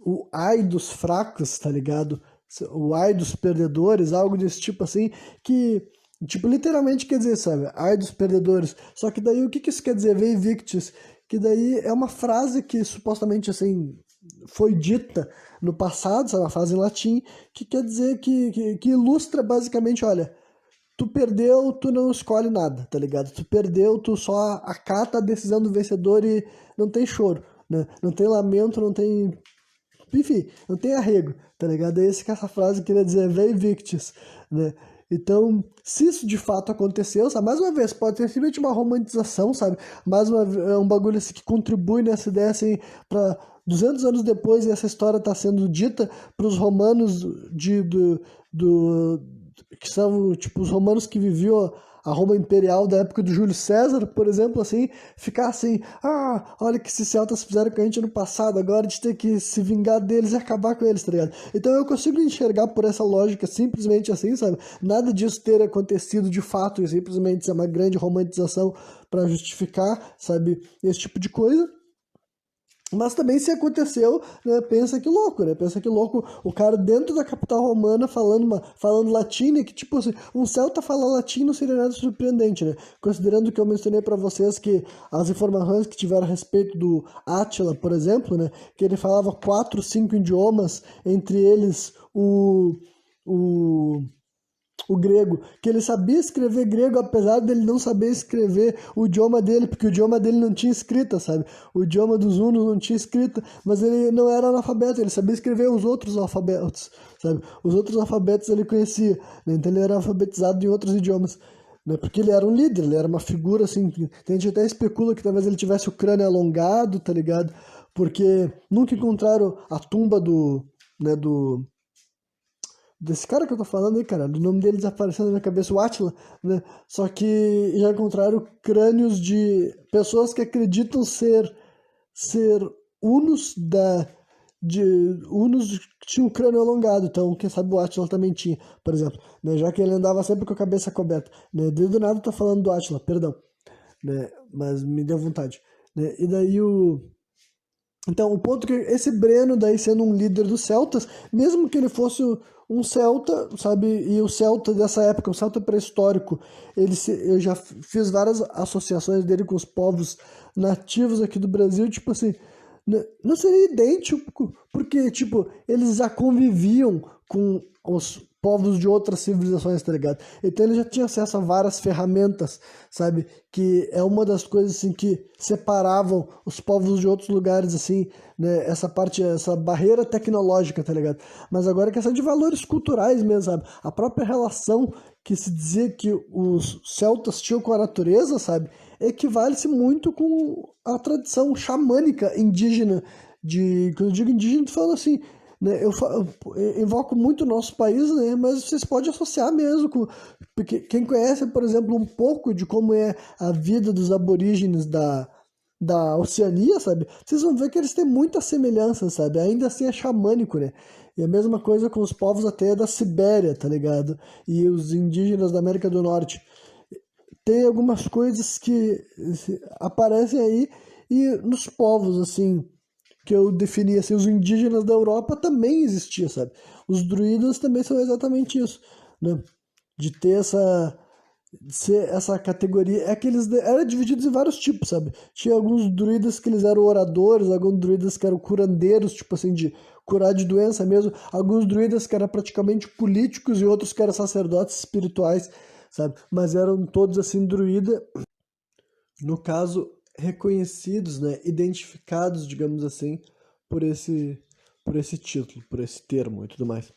o ai dos fracos, tá ligado? O ai dos perdedores, algo desse tipo assim, que, tipo, literalmente quer dizer, sabe? Ai dos perdedores. Só que daí o que isso quer dizer? Vei victis. Que daí é uma frase que supostamente, assim, foi dita no passado, sabe? Uma frase em latim, que quer dizer que ilustra basicamente, olha, tu perdeu, tu não escolhe nada, tá ligado? Tu perdeu, tu só acata a decisão do vencedor e não tem choro, né? Não tem lamento, não tem, enfim, não tem arrego, tá ligado? É isso que essa frase queria dizer, vei victis, né? Então, se isso de fato aconteceu, sabe? Mais uma vez, pode ser simplesmente uma romantização, sabe? É um bagulho assim, que contribui nessa ideia, assim, pra 200 anos depois, essa história tá sendo dita para os romanos do, que são, tipo, os romanos que viviam a Roma Imperial da época do Júlio César, por exemplo, assim, ficar assim, olha que esses celtas fizeram com a gente no passado, agora a gente tem que se vingar deles e acabar com eles, tá ligado? Então eu consigo enxergar por essa lógica simplesmente assim, sabe? Nada disso ter acontecido de fato, e simplesmente ser uma grande romantização para justificar, sabe, esse tipo de coisa. Mas também se aconteceu, né, pensa que louco, né? Pensa que louco o cara dentro da capital romana falando latim, né, que tipo assim, um celta falar latim não seria nada surpreendente, né? Considerando que eu mencionei para vocês que as informações que tiveram a respeito do Átila, por exemplo, né, que ele falava 4, 5 idiomas, entre eles o o grego, que ele sabia escrever grego, apesar dele não saber escrever o idioma dele, porque o idioma dele não tinha escrita, sabe? O idioma dos hunos não tinha escrita, mas ele não era analfabeto, ele sabia escrever os outros alfabetos, sabe? Os outros alfabetos ele conhecia, né? Então ele era alfabetizado em outros idiomas, né? Porque ele era um líder, ele era uma figura assim, a gente até especula que talvez ele tivesse o crânio alongado, tá ligado? Porque nunca encontraram a tumba né, desse cara que eu tô falando aí, cara, do nome dele desaparecendo na minha cabeça, o Átila, né? Só que já encontraram crânios de pessoas que acreditam ser hunos de hunos que tinham o crânio alongado, então quem sabe o Átila também tinha, por exemplo, né? Já que ele andava sempre com a cabeça coberta, né? Do nada eu tô falando do Átila, perdão, né? Mas me deu vontade, né? E daí então, o ponto é que esse Breno, daí sendo um líder dos Celtas, mesmo que ele fosse um Celta, sabe, e o Celta dessa época, o Celta pré-histórico, eu já fiz várias associações dele com os povos nativos aqui do Brasil, tipo assim, não seria idêntico, porque, tipo, eles já conviviam com os povos de outras civilizações, tá ligado? Então ele já tinha acesso a várias ferramentas, sabe? Que é uma das coisas, assim, que separavam os povos de outros lugares, assim, né? Essa parte, essa barreira tecnológica, tá ligado? Mas agora é questão de valores culturais mesmo, sabe? A própria relação que se dizia que os celtas tinham com a natureza, sabe? Equivale-se muito com a tradição xamânica indígena quando eu digo indígena, eu falo assim, né, eu invoco muito o nosso país, né, mas vocês podem associar mesmo com, porque quem conhece, por exemplo, um pouco de como é a vida dos aborígenes da Oceania, sabe, vocês vão ver que eles têm muita semelhança, sabe, ainda assim é xamânico, né, e a mesma coisa com os povos até da Sibéria, tá ligado, e os indígenas da América do Norte, tem algumas coisas que aparecem aí e nos povos, assim, que eu defini, assim, os indígenas da Europa também existia, sabe? Os druidas também são exatamente isso, né? De ter essa categoria, é que eles eram divididos em vários tipos, sabe? Tinha alguns druidas que eles eram oradores, alguns druidas que eram curandeiros, tipo assim, de curar de doença mesmo. Alguns druidas que eram praticamente políticos e outros que eram sacerdotes espirituais, sabe? Mas eram todos assim druida, no caso, reconhecidos, né? Identificados, digamos assim, por esse título, por esse termo e tudo mais.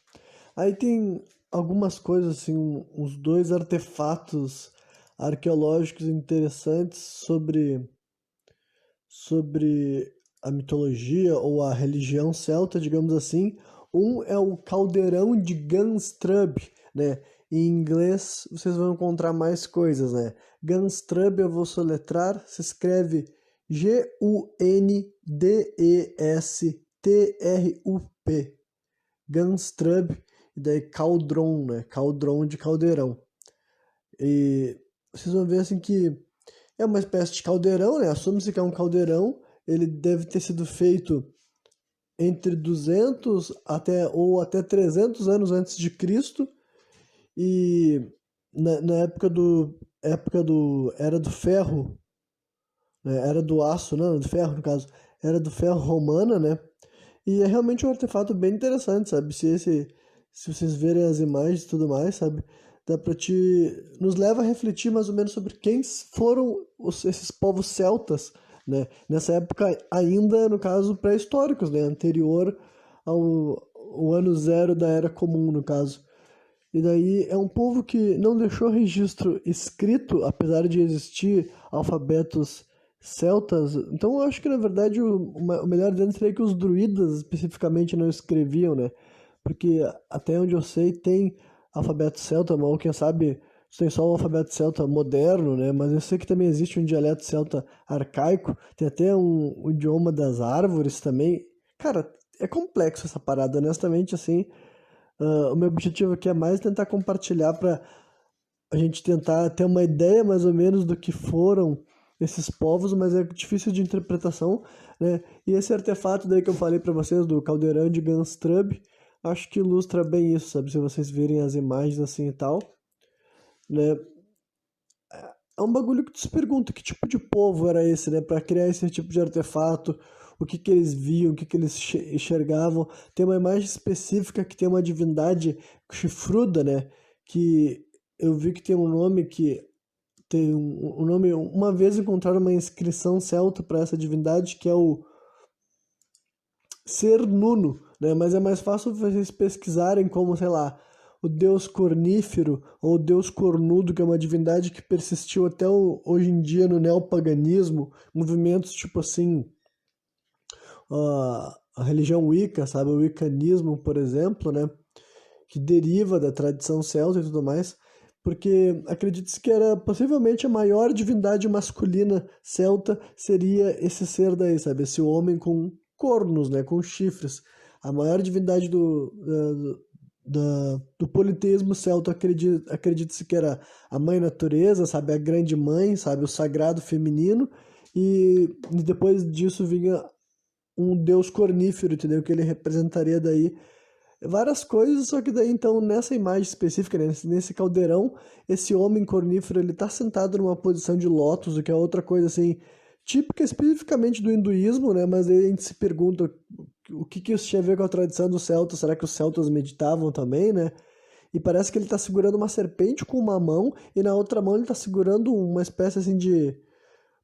Aí tem algumas coisas assim, uns dois artefatos arqueológicos interessantes sobre a mitologia ou a religião celta, digamos assim. Um é o caldeirão de Gunstrub, né? Em inglês vocês vão encontrar mais coisas, né? Gunstrub eu vou soletrar, se escreve Gundestrup. Gunstrub, e daí caldron, né? Caldron de caldeirão. E vocês vão ver assim que é uma espécie de caldeirão, né? Assume-se que é um caldeirão. Ele deve ter sido feito entre 200 até 300 anos antes de Cristo. E na época do Era do Ferro, né? Era do aço, não, do ferro no caso. Era do ferro romana, né? E é realmente um artefato bem interessante, sabe? Se vocês verem as imagens e tudo mais, sabe? Dá pra nos leva a refletir mais ou menos sobre quem foram esses povos celtas, né? Nessa época ainda, no caso, pré-históricos, né? Anterior ao ano zero da Era Comum, no caso. E daí é um povo que não deixou registro escrito, apesar de existir alfabetos celtas. Então eu acho que na verdade o melhor dizendo seria que os druidas especificamente não escreviam, né? Porque até onde eu sei tem alfabeto celta, ou quem sabe tem só o alfabeto celta moderno, né? Mas eu sei que também existe um dialeto celta arcaico, tem até um idioma das árvores também. Cara, é complexo essa parada, honestamente, assim. O meu objetivo aqui é mais tentar compartilhar para a gente tentar ter uma ideia mais ou menos do que foram esses povos, mas é difícil de interpretação, né? E esse artefato daí que eu falei para vocês, do caldeirão de Gunstrub, acho que ilustra bem isso, sabe? Se vocês virem as imagens assim e tal, né? É um bagulho que tu se pergunta que tipo de povo era esse, né? Para criar esse tipo de artefato, o que que eles viam, o que que eles enxergavam. Tem uma imagem específica que tem uma divindade chifruda, né? Que eu vi que tem um nome que tem um nome. Uma vez encontraram uma inscrição celta para essa divindade que é o Ser Nuno, né? Mas é mais fácil vocês pesquisarem como, sei lá, o deus cornífero ou o deus cornudo, que é uma divindade que persistiu até hoje em dia no neopaganismo, movimentos tipo assim, a religião Wicca, sabe? O wiccanismo, por exemplo, né? Que deriva da tradição celta e tudo mais, porque acredita-se que era possivelmente a maior divindade masculina celta seria esse ser daí, sabe? Esse homem com cornos, né? Com chifres. A maior divindade do politeísmo celta acredita-se que era a mãe natureza, sabe? A grande mãe, sabe? O sagrado feminino. E depois disso vinha um deus cornífero, entendeu? Que ele representaria daí várias coisas, só que daí então nessa imagem específica, né, nesse caldeirão, esse homem cornífero ele tá sentado numa posição de lótus, o que é outra coisa assim, típica especificamente do hinduísmo, né, mas aí a gente se pergunta o que que isso tinha a ver com a tradição dos celtas, será que os celtas meditavam também, né? E parece que ele tá segurando uma serpente com uma mão e na outra mão ele tá segurando uma espécie assim de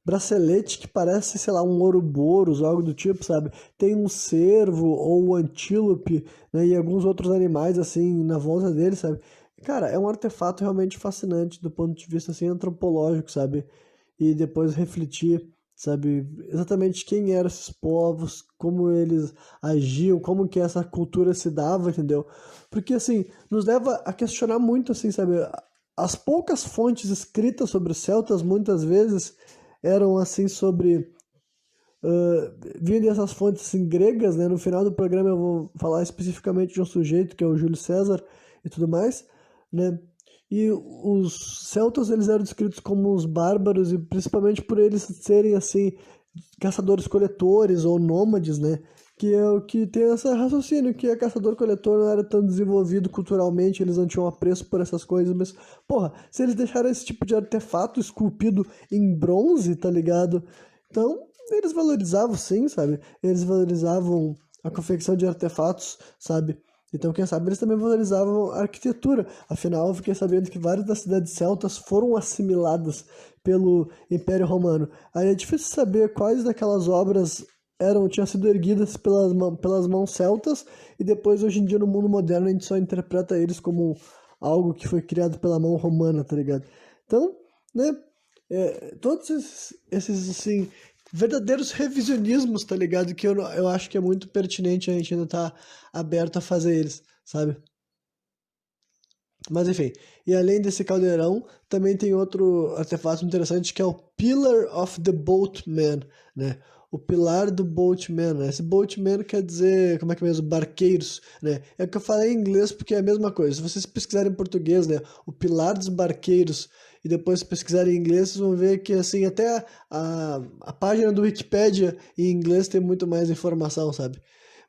bracelete que parece, sei lá, um ouroboros, algo do tipo, sabe? Tem um cervo ou um antílope, né, e alguns outros animais, assim, na volta dele, sabe? Cara, é um artefato realmente fascinante do ponto de vista, assim, antropológico, sabe? E depois refletir, sabe, exatamente quem eram esses povos, como eles agiam, como que essa cultura se dava, entendeu? Porque, assim, nos leva a questionar muito, assim, sabe? As poucas fontes escritas sobre os celtas, muitas vezes, eram assim sobre vindo dessas fontes assim, gregas, né? No final do programa eu vou falar especificamente de um sujeito que é o Júlio César e tudo mais, né? E os celtas eles eram descritos como os bárbaros e principalmente por eles serem assim caçadores-coletores ou nômades, né? Que é o que tem esse raciocínio que é caçador-coletor não era tão desenvolvido culturalmente, eles não tinham apreço por essas coisas, mas, porra, se eles deixaram esse tipo de artefato esculpido em bronze, tá ligado? Então, eles valorizavam sim, sabe? Eles valorizavam a confecção de artefatos, sabe? Então, quem sabe, eles também valorizavam a arquitetura. Afinal, eu fiquei sabendo que várias das cidades celtas foram assimiladas pelo Império Romano. Aí é difícil saber quais daquelas obras tinham sido erguidas pelas mãos celtas, e depois, hoje em dia, no mundo moderno, a gente só interpreta eles como algo que foi criado pela mão romana, tá ligado? Então, né, todos esses, assim, verdadeiros revisionismos, tá ligado? Que eu acho que é muito pertinente a gente ainda tá aberto a fazer eles, sabe? Mas enfim, e além desse caldeirão, também tem outro artefato interessante que é o Pillar of the Boatman, né? O pilar do boatman, né? Esse boatman quer dizer, como é que é mesmo? Barqueiros, né? É o que eu falei em inglês porque é a mesma coisa. Se vocês pesquisarem em português, né? O pilar dos barqueiros, e depois pesquisarem em inglês, vocês vão ver que, assim, até a página do Wikipedia em inglês tem muito mais informação, sabe?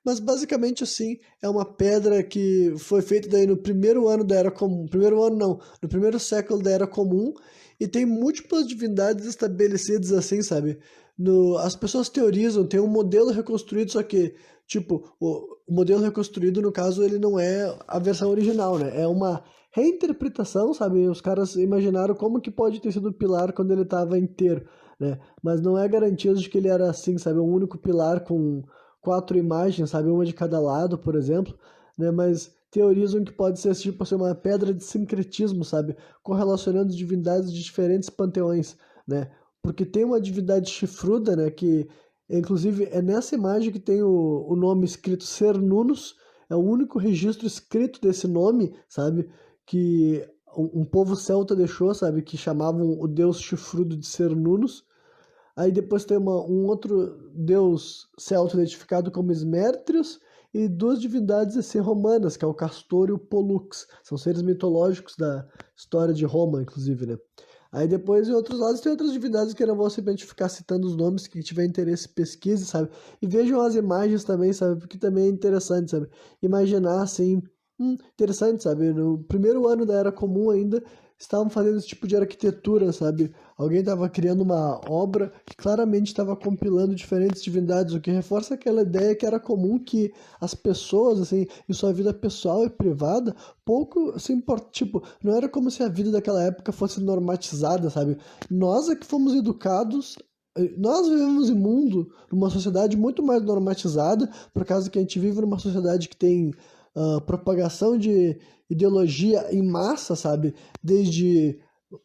Mas basicamente assim, é uma pedra que foi feita daí no primeiro ano da Era Comum. Primeiro ano não, no primeiro século da Era Comum, e tem múltiplas divindades estabelecidas assim, sabe? As pessoas teorizam, tem um modelo reconstruído, só que, tipo, o modelo reconstruído, no caso, ele não é a versão original, né? É uma reinterpretação, sabe? Os caras imaginaram como que pode ter sido o pilar quando ele estava inteiro, né? Mas não é garantido de que ele era assim, sabe? Um único pilar com 4 imagens, sabe? Uma de cada lado, por exemplo, né? Mas teorizam que pode ser tipo assim, uma pedra de sincretismo, sabe? Correlacionando divindades de diferentes panteões, né? Porque tem uma divindade chifruda, né? Que inclusive é nessa imagem que tem o nome escrito Cernunnos, é o único registro escrito desse nome, sabe? Que um povo celta deixou, sabe? Que chamavam o deus chifrudo de Cernunnos. Aí depois tem um outro deus celta identificado como Esmértrios e duas divindades assim, romanas, que é o Castor e o Pollux. São seres mitológicos da história de Roma, inclusive, né? Aí depois, em outros lados, tem outras divindades que eu não vou simplesmente ficar citando os nomes, que tiver interesse, pesquise, sabe? E vejam as imagens também, sabe? Porque também é interessante, sabe? Imaginar, assim, interessante, sabe? No primeiro ano da Era Comum ainda, estavam fazendo esse tipo de arquitetura, sabe? Alguém estava criando uma obra que claramente estava compilando diferentes divindades, o que reforça aquela ideia que era comum que as pessoas, assim, em sua vida pessoal e privada, pouco se importa, tipo, não era como se a vida daquela época fosse normatizada, sabe? Nós é que fomos educados. Nós vivemos em mundo, numa sociedade muito mais normatizada, por causa que a gente vive numa sociedade que tem propagação de ideologia em massa, sabe? Desde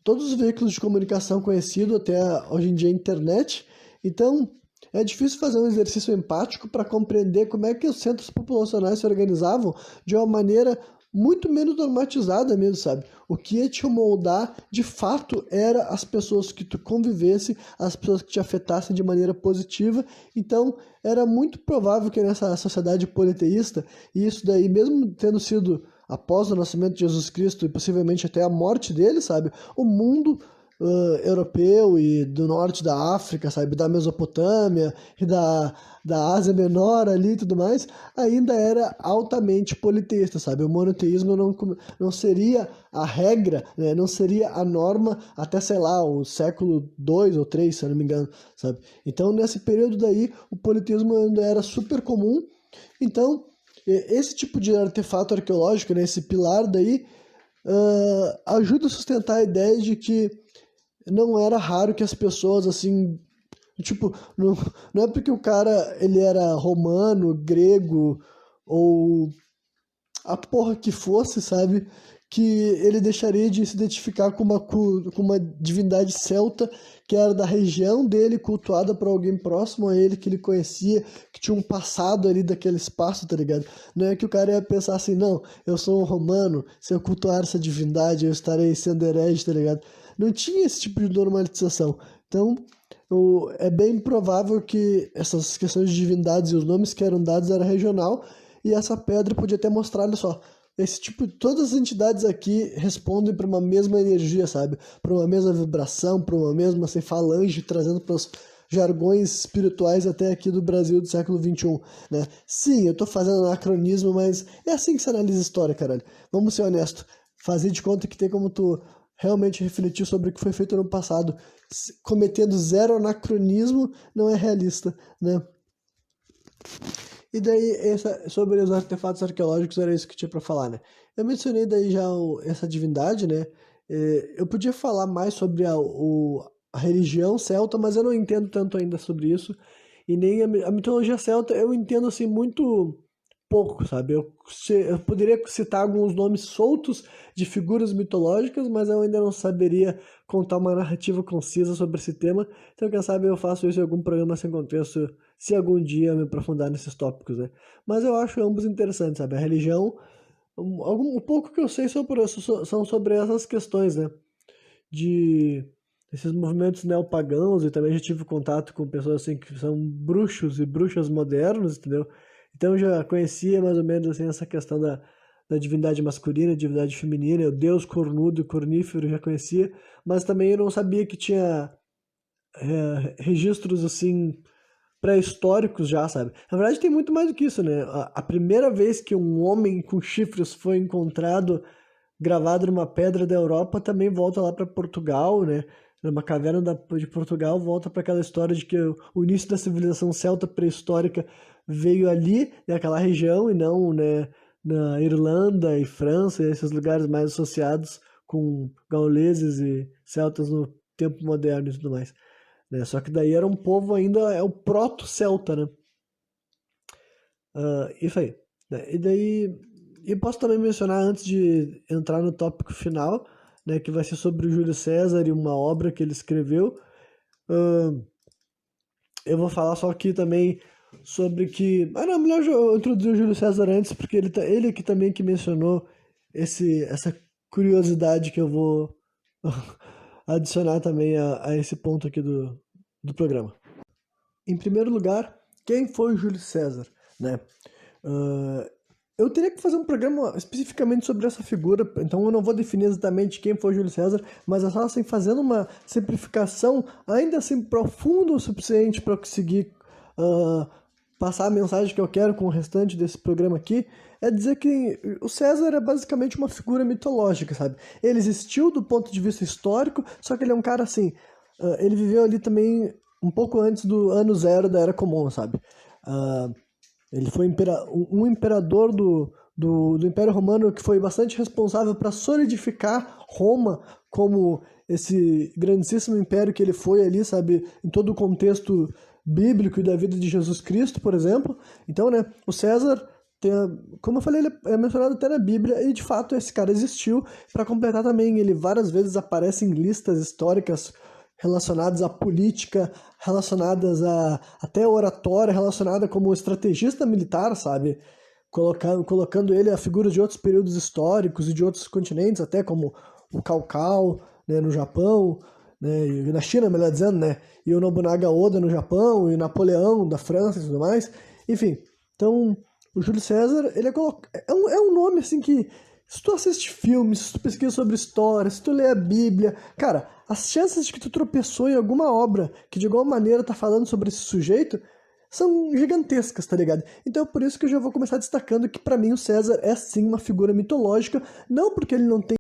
todos os veículos de comunicação conhecidos até hoje em dia a internet. Então, é difícil fazer um exercício empático para compreender como é que os centros populacionais se organizavam de uma maneira muito menos normatizada mesmo, sabe? O que ia te moldar, de fato, era as pessoas que tu convivesse, as pessoas que te afetassem de maneira positiva. Então, era muito provável que nessa sociedade politeísta, e isso daí, mesmo tendo sido após o nascimento de Jesus Cristo e possivelmente até a morte dele, sabe? O mundo europeu e do norte da África, sabe? Da Mesopotâmia e da Ásia Menor ali e tudo mais, ainda era altamente politeísta, sabe? O monoteísmo não seria a regra, né? Não seria a norma até, sei lá, o século II ou III, se eu não me engano, sabe? Então, nesse período daí, o politeísmo ainda era super comum. Então, esse tipo de artefato arqueológico, né, esse pilar daí, ajuda a sustentar a ideia de que não era raro que as pessoas, assim, tipo, não é porque o cara, ele era romano, grego, ou a porra que fosse, sabe? Que ele deixaria de se identificar com uma divindade celta que era da região dele, cultuada por alguém próximo a ele, que ele conhecia, que tinha um passado ali daquele espaço, tá ligado? Não é que o cara ia pensar assim, não, eu sou um romano, se eu cultuar essa divindade, eu estarei sendo herege, tá ligado? Não tinha esse tipo de normalização. Então, é bem provável que essas questões de divindades e os nomes que eram dados era regional, e essa pedra podia até mostrar, olha só, esse tipo, todas as entidades aqui respondem para uma mesma energia, sabe? Para uma mesma vibração, para uma mesma, assim, falange, trazendo para os jargões espirituais até aqui do Brasil do século XXI, né? Sim, eu tô fazendo anacronismo, mas é assim que se analisa história, caralho. Vamos ser honestos. Fazer de conta que tem como tu realmente refletir sobre o que foi feito no passado, cometendo zero anacronismo, não é realista, né? E daí, sobre os artefatos arqueológicos, era isso que tinha para falar, né? Eu mencionei daí já essa divindade, né? Eu podia falar mais sobre a religião celta, mas eu não entendo tanto ainda sobre isso. E nem a mitologia celta eu entendo, assim, muito pouco, sabe? Eu poderia citar alguns nomes soltos de figuras mitológicas, mas eu ainda não saberia contar uma narrativa concisa sobre esse tema. Então, quem sabe eu faço isso em algum programa sem contexto, se algum dia eu me aprofundar nesses tópicos, né? Mas eu acho ambos interessantes, sabe? A religião, o pouco que eu sei são sobre essas questões, né? De esses movimentos neopagãos, e também já tive contato com pessoas assim que são bruxos e bruxas modernos, entendeu? Então eu já conhecia mais ou menos assim essa questão da divindade masculina, divindade feminina, o deus cornudo e cornífero eu já conhecia, mas também eu não sabia que tinha registros assim pré-históricos já, sabe? Na verdade tem muito mais do que isso, né? A primeira vez que um homem com chifres foi encontrado gravado numa pedra da Europa também volta lá para Portugal, né? Numa caverna de Portugal, volta para aquela história de que o início da civilização celta pré-histórica veio ali, naquela região, e não, né, na Irlanda e França, esses lugares mais associados com gauleses e celtas no tempo moderno e tudo mais, né? Só que daí era um povo ainda, é o proto-celta, né? Isso aí, né? E daí, e posso também mencionar antes de entrar no tópico final, né, que vai ser sobre o Júlio César e uma obra que ele escreveu. Eu vou falar só aqui também sobre que... Ah, não, melhor eu introduzir o Júlio César antes, porque ele que também que mencionou essa curiosidade que eu vou adicionar também a esse ponto aqui do programa. Em primeiro lugar, quem foi o Júlio César, né? Eu teria que fazer um programa especificamente sobre essa figura, então eu não vou definir exatamente quem foi Júlio César, mas é só assim, fazendo uma simplificação ainda assim profunda o suficiente para eu conseguir passar a mensagem que eu quero com o restante desse programa aqui, é dizer que o César é basicamente uma figura mitológica, sabe? Ele existiu do ponto de vista histórico, só que ele é um cara assim, ele viveu ali também um pouco antes do ano zero da Era Comum, sabe? Ele foi um imperador do Império Romano que foi bastante responsável para solidificar Roma como esse grandíssimo império que ele foi ali, sabe, em todo o contexto bíblico e da vida de Jesus Cristo, por exemplo. Então, né, o César, como eu falei, ele é mencionado até na Bíblia, e de fato esse cara existiu. Para completar também, ele várias vezes aparece em listas históricas relacionadas à política, relacionadas a até oratória, relacionada como estrategista militar, sabe? Colocando ele a figura de outros períodos históricos e de outros continentes, até como o Cao, né, no Japão, né, e na China, melhor dizendo, né, e o Nobunaga Oda no Japão, e Napoleão da França e tudo mais. Enfim, então o Júlio César, ele é um nome assim que, se tu assiste filmes, se tu pesquisa sobre história, se tu lê a Bíblia, cara, as chances de que tu tropeçou em alguma obra que de alguma maneira tá falando sobre esse sujeito são gigantescas, tá ligado? Então é por isso que eu já vou começar destacando que pra mim o César é sim uma figura mitológica, não porque ele não tem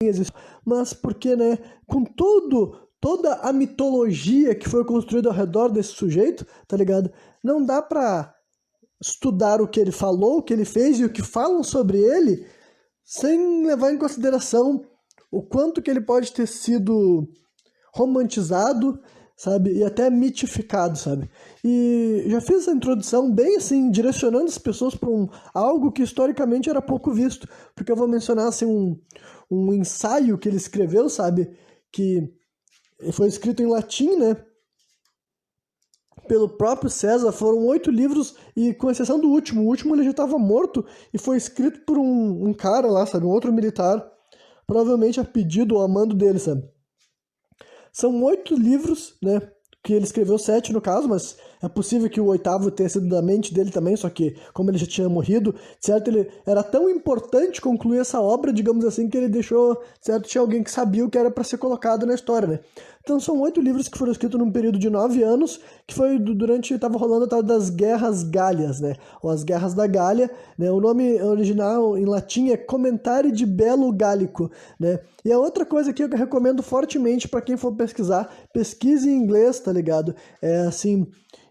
existido, mas porque, né, com toda a mitologia que foi construída ao redor desse sujeito, tá ligado? Não dá pra estudar o que ele falou, o que ele fez e o que falam sobre ele sem levar em consideração o quanto que ele pode ter sido romantizado, sabe, e até mitificado, sabe. E já fiz essa introdução bem assim, direcionando as pessoas para algo que historicamente era pouco visto, porque eu vou mencionar assim um ensaio que ele escreveu, sabe, que foi escrito em latim, né, pelo próprio César. Foram 8 livros, e com exceção do último, o último ele já estava morto, e foi escrito por um cara lá, sabe, um outro militar, provavelmente a pedido ou a mando dele, sabe. São 8 livros, né, que ele escreveu, 7 no caso, mas é possível que o 8º tenha sido da mente dele também, só que como ele já tinha morrido, certo, ele era tão importante concluir essa obra, digamos assim, que ele deixou, certo, tinha alguém que sabia o que era para ser colocado na história, né. Então são 8 livros que foram escritos num período de 9 anos, que foi durante, estava rolando a tal das Guerras Gálias, né, ou as Guerras da Gália, né, o nome original em latim é Commentarii de Bello Gallico, né, e a outra coisa que eu recomendo fortemente para quem for pesquisar, pesquise em inglês, tá ligado, é assim,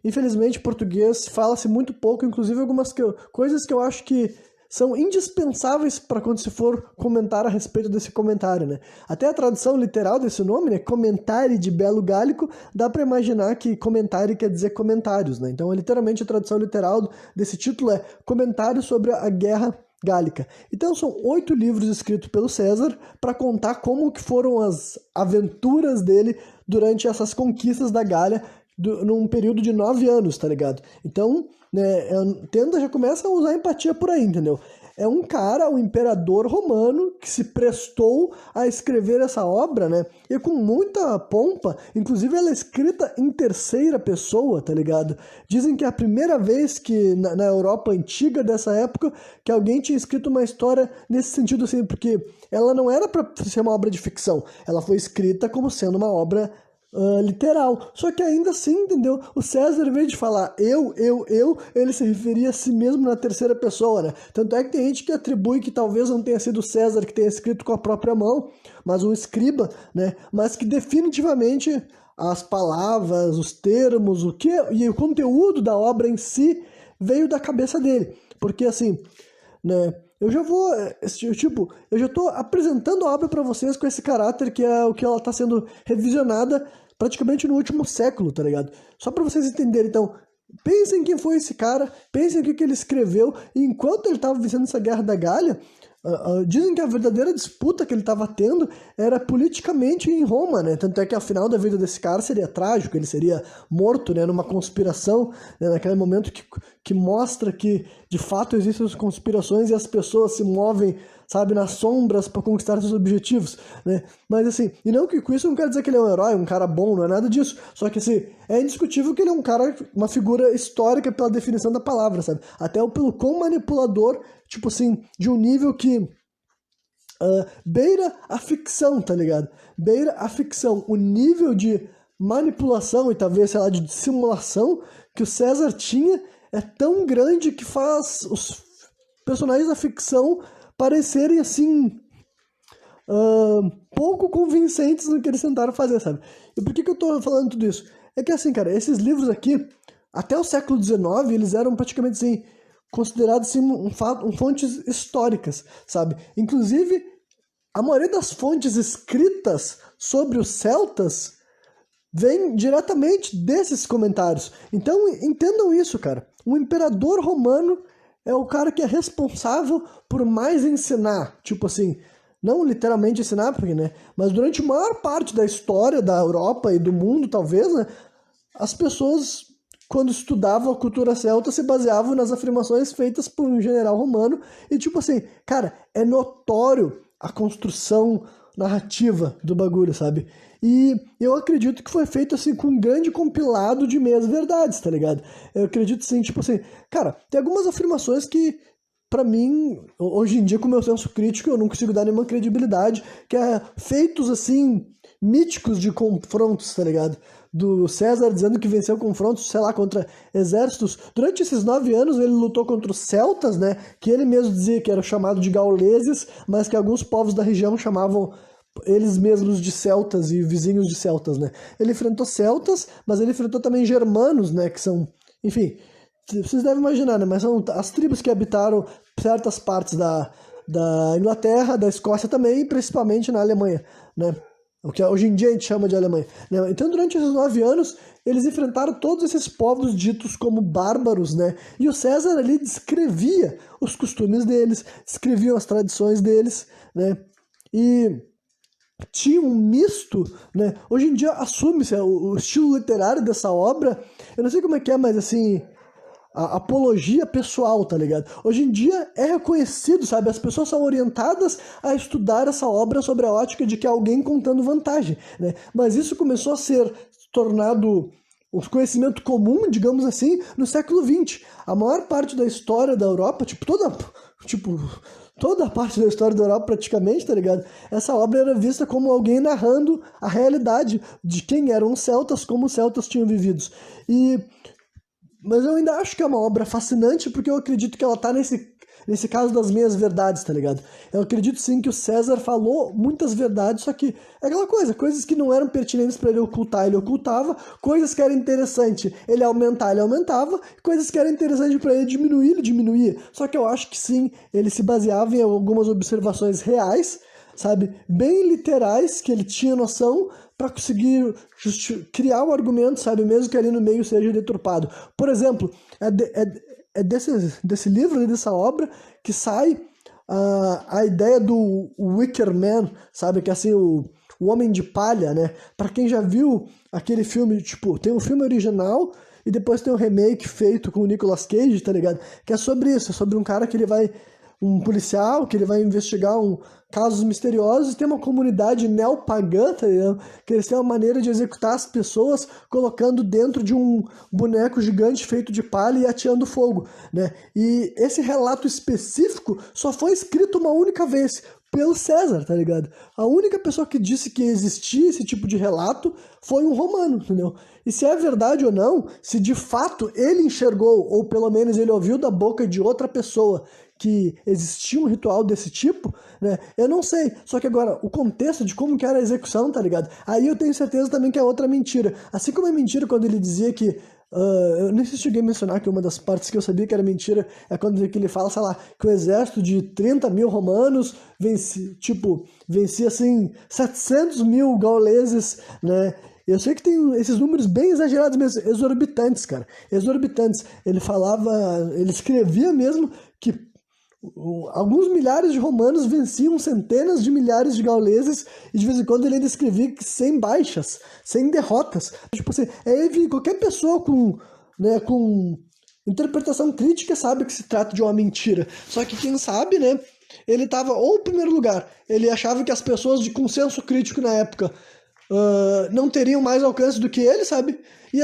infelizmente, português fala-se muito pouco, inclusive algumas coisas que eu acho que são indispensáveis para quando se for comentar a respeito desse comentário, né? Até a tradução literal desse nome, né? Comentário de belo gálico, dá para imaginar que comentário quer dizer comentários, né? Então, literalmente, a tradução literal desse título é Comentário sobre a Guerra Gálica. Então são 8 livros escritos pelo César para contar como que foram as aventuras dele durante essas conquistas da Gália num período de 9 anos, tá ligado? Então, né, Tenda já começa a usar empatia por aí, entendeu? É um cara, um imperador romano, que se prestou a escrever essa obra, né? E com muita pompa, inclusive ela é escrita em terceira pessoa, tá ligado? Dizem que é a primeira vez que na Europa antiga dessa época que alguém tinha escrito uma história nesse sentido assim, porque ela não era para ser uma obra de ficção, ela foi escrita como sendo uma obra literal. Só que ainda assim, entendeu? O César, em vez de falar eu, ele se referia a si mesmo na terceira pessoa, né? Tanto é que tem gente que atribui que talvez não tenha sido o César que tenha escrito com a própria mão, mas um escriba, né? Mas que definitivamente as palavras, os termos, e o conteúdo da obra em si veio da cabeça dele. Porque assim, né? Eu já tô apresentando a obra para vocês com esse caráter que é o que ela tá sendo revisionada praticamente no último século, tá ligado? Só para vocês entenderem, então, pensem quem foi esse cara, pensem o que ele escreveu, e enquanto ele estava vencendo essa guerra da Gália, dizem que a verdadeira disputa que ele estava tendo era politicamente em Roma, né? Tanto é que ao final da vida desse cara seria trágico, ele seria morto, né, numa conspiração, né, naquele momento que mostra que de fato existem as conspirações e as pessoas se movem, sabe, nas sombras para conquistar seus objetivos, né? Mas assim, e não que com isso não quer dizer que ele é um herói, um cara bom, não é nada disso. Só que assim, é indiscutível que ele é um cara, uma figura histórica pela definição da palavra, sabe? Até pelo quão manipulador, tipo assim, de um nível que beira a ficção, tá ligado? Beira a ficção. O nível de manipulação e talvez, sei lá, de dissimulação que o César tinha é tão grande que faz os personagens da ficção parecerem, assim, pouco convincentes no que eles tentaram fazer, sabe? E por que eu tô falando tudo isso? É que, assim, cara, esses livros aqui, até o século XIX, eles eram praticamente, assim, considerados, assim, fontes históricas, sabe? Inclusive, a maioria das fontes escritas sobre os celtas vem diretamente desses comentários. Então, entendam isso, cara. O imperador romano é o cara que é responsável por mais ensinar. Tipo assim, não literalmente ensinar, porque, né? Mas durante a maior parte da história da Europa e do mundo, talvez, né? As pessoas, quando estudavam a cultura celta, se baseavam nas afirmações feitas por um general romano. E tipo assim, cara, é notório a construção narrativa do bagulho, sabe? E eu acredito que foi feito, assim, com um grande compilado de meias verdades, tá ligado? Eu acredito, assim, tipo assim... Cara, tem algumas afirmações que, pra mim, hoje em dia, com o meu senso crítico, eu não consigo dar nenhuma credibilidade, que é feitos, assim, míticos de confrontos, tá ligado? Do César dizendo que venceu confrontos, sei lá, contra exércitos. Durante esses 9 anos ele lutou contra os celtas, né? Que ele mesmo dizia que era chamado de gauleses, mas que alguns povos da região chamavam eles mesmos de celtas e vizinhos de celtas, né? Ele enfrentou celtas, mas ele enfrentou também germanos, né? Que são, enfim, vocês devem imaginar, né? Mas são as tribos que habitaram certas partes da Inglaterra, da Escócia também, e principalmente na Alemanha, né? O que hoje em dia a gente chama de Alemanha. Então, durante esses 9 anos, eles enfrentaram todos esses povos ditos como bárbaros, né? E o César ali descrevia os costumes deles, descrevia as tradições deles, né? E tinha um misto, né? Hoje em dia assume-se o estilo literário dessa obra, eu não sei como é que é, mas assim... a apologia pessoal, tá ligado? Hoje em dia é reconhecido, sabe? As pessoas são orientadas a estudar essa obra sobre a ótica de que é alguém contando vantagem, né? Mas isso começou a ser tornado o conhecimento comum, digamos assim, no século XX. A maior parte da história da Europa, toda a parte da história da Europa praticamente, tá ligado? Essa obra era vista como alguém narrando a realidade de quem eram os celtas, como os celtas tinham vivido. Mas eu ainda acho que é uma obra fascinante, porque eu acredito que ela tá nesse caso das meias verdades, tá ligado? Eu acredito sim que o César falou muitas verdades, só que é aquela coisa, coisas que não eram pertinentes para ele ocultar, ele ocultava, coisas que eram interessantes ele aumentar, ele aumentava, coisas que eram interessantes para ele diminuía. Só que eu acho que sim, ele se baseava em algumas observações reais, sabe, bem literais, que ele tinha noção para conseguir criar um argumento, sabe, mesmo que ali no meio seja deturpado. Por exemplo, é desse livro, dessa obra, que sai a ideia do Wicker Man, sabe, que é assim, o Homem de Palha, né? Para quem já viu aquele filme, tipo, tem um filme original e depois tem um remake feito com o Nicolas Cage, tá ligado? Que é sobre isso, é sobre um cara que ele vai, um policial que ele vai investigar casos misteriosos e tem uma comunidade neopagã, tá ligado? Que eles têm uma maneira de executar as pessoas colocando dentro de um boneco gigante feito de palha e ateando fogo, né? E esse relato específico só foi escrito uma única vez, pelo César, tá ligado? A única pessoa que disse que existia esse tipo de relato foi um romano, entendeu? E se é verdade ou não, se de fato ele enxergou, ou pelo menos ele ouviu da boca de outra pessoa que existia um ritual desse tipo, né? Eu não sei. Só que agora, o contexto de como que era a execução, tá ligado? Aí eu tenho certeza também que é outra mentira. Assim como é mentira quando ele dizia que eu nem sei se cheguei a mencionar que uma das partes que eu sabia que era mentira é quando ele fala, sei lá, que o exército de 30 mil romanos vencia assim 700 mil gauleses, né? Eu sei que tem esses números bem exagerados mesmo, exorbitantes, cara, exorbitantes. Ele escrevia mesmo que alguns milhares de romanos venciam centenas de milhares de gauleses e de vez em quando ele ainda escrevia que sem baixas, sem derrotas. Tipo assim, qualquer pessoa com interpretação crítica sabe que se trata de uma mentira. Só que quem sabe, né, ele estava, ou em primeiro lugar, ele achava que as pessoas de consenso crítico na época não teriam mais alcance do que ele, sabe? E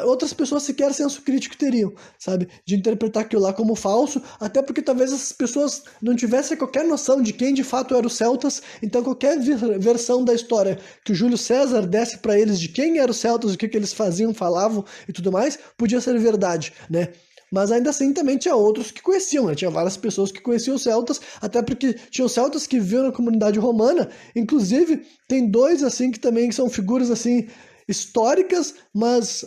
outras pessoas sequer senso crítico teriam, sabe? De interpretar aquilo lá como falso, até porque talvez essas pessoas não tivessem qualquer noção de quem de fato eram os celtas, então qualquer versão da história que o Júlio César desse para eles de quem eram os celtas, o que eles faziam, falavam e tudo mais, podia ser verdade, né? Mas ainda assim também tinha outros que conheciam, né? Tinha várias pessoas que conheciam os celtas, até porque tinham celtas que viviam na comunidade romana. Inclusive, tem dois assim que também são figuras assim históricas, mas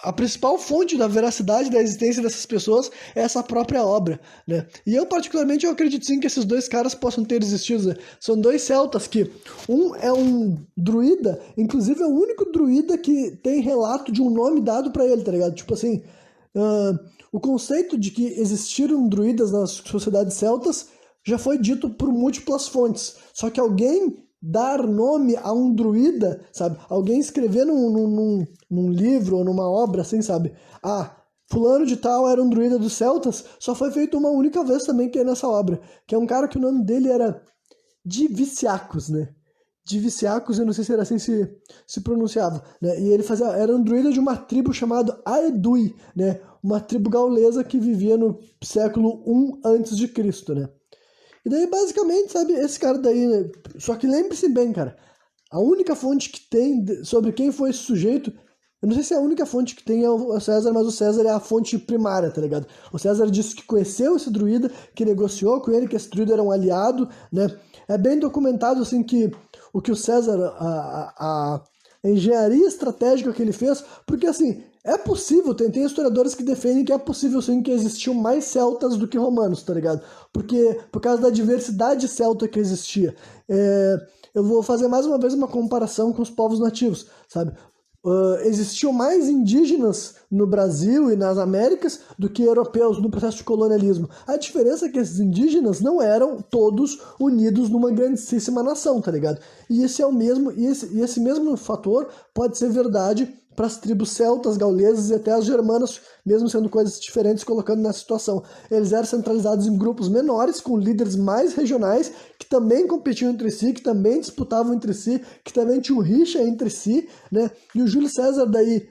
a principal fonte da veracidade da existência dessas pessoas é essa própria obra, né? E eu particularmente eu acredito sim que esses dois caras possam ter existido, né? São dois celtas que um é um druida, inclusive é o único druida que tem relato de um nome dado para ele, tá ligado? Tipo assim, o conceito de que existiram druidas nas sociedades celtas já foi dito por múltiplas fontes. Só que alguém dar nome a um druida, sabe? Alguém escrever num livro ou numa obra, assim, sabe? Ah, fulano de tal era um druida dos celtas, só foi feito uma única vez também, que é nessa obra. Que é um cara que o nome dele era Diviciacus, né? Diviciacus, eu não sei se era assim se pronunciava, né? E ele era um druida de uma tribo chamada Aedui, né? Uma tribo gaulesa que vivia no século I a.C., né? E daí, basicamente, sabe, esse cara daí, né? Só que lembre-se bem, cara, a única fonte que tem sobre quem foi esse sujeito, eu não sei se a única fonte que tem é o César, mas o César é a fonte primária, tá ligado? O César disse que conheceu esse druida, que negociou com ele, que esse druida era um aliado, né? É bem documentado, assim, que o que o César, a engenharia estratégica que ele fez, porque, assim, é possível, tem historiadores que defendem que é possível, sim, que existiam mais celtas do que romanos, tá ligado? Porque, por causa da diversidade celta que existia. Eu vou fazer mais uma vez uma comparação com os povos nativos, sabe? Existiam mais indígenas no Brasil e nas Américas do que europeus no processo de colonialismo. A diferença é que esses indígenas não eram todos unidos numa grandíssima nação, tá ligado? E esse é o mesmo, esse mesmo fator pode ser verdade para as tribos celtas, gaulesas e até as germanas, mesmo sendo coisas diferentes, colocando nessa situação. Eles eram centralizados em grupos menores, com líderes mais regionais, que também competiam entre si, que também disputavam entre si, que também tinham rixa entre si, né? E o Júlio César daí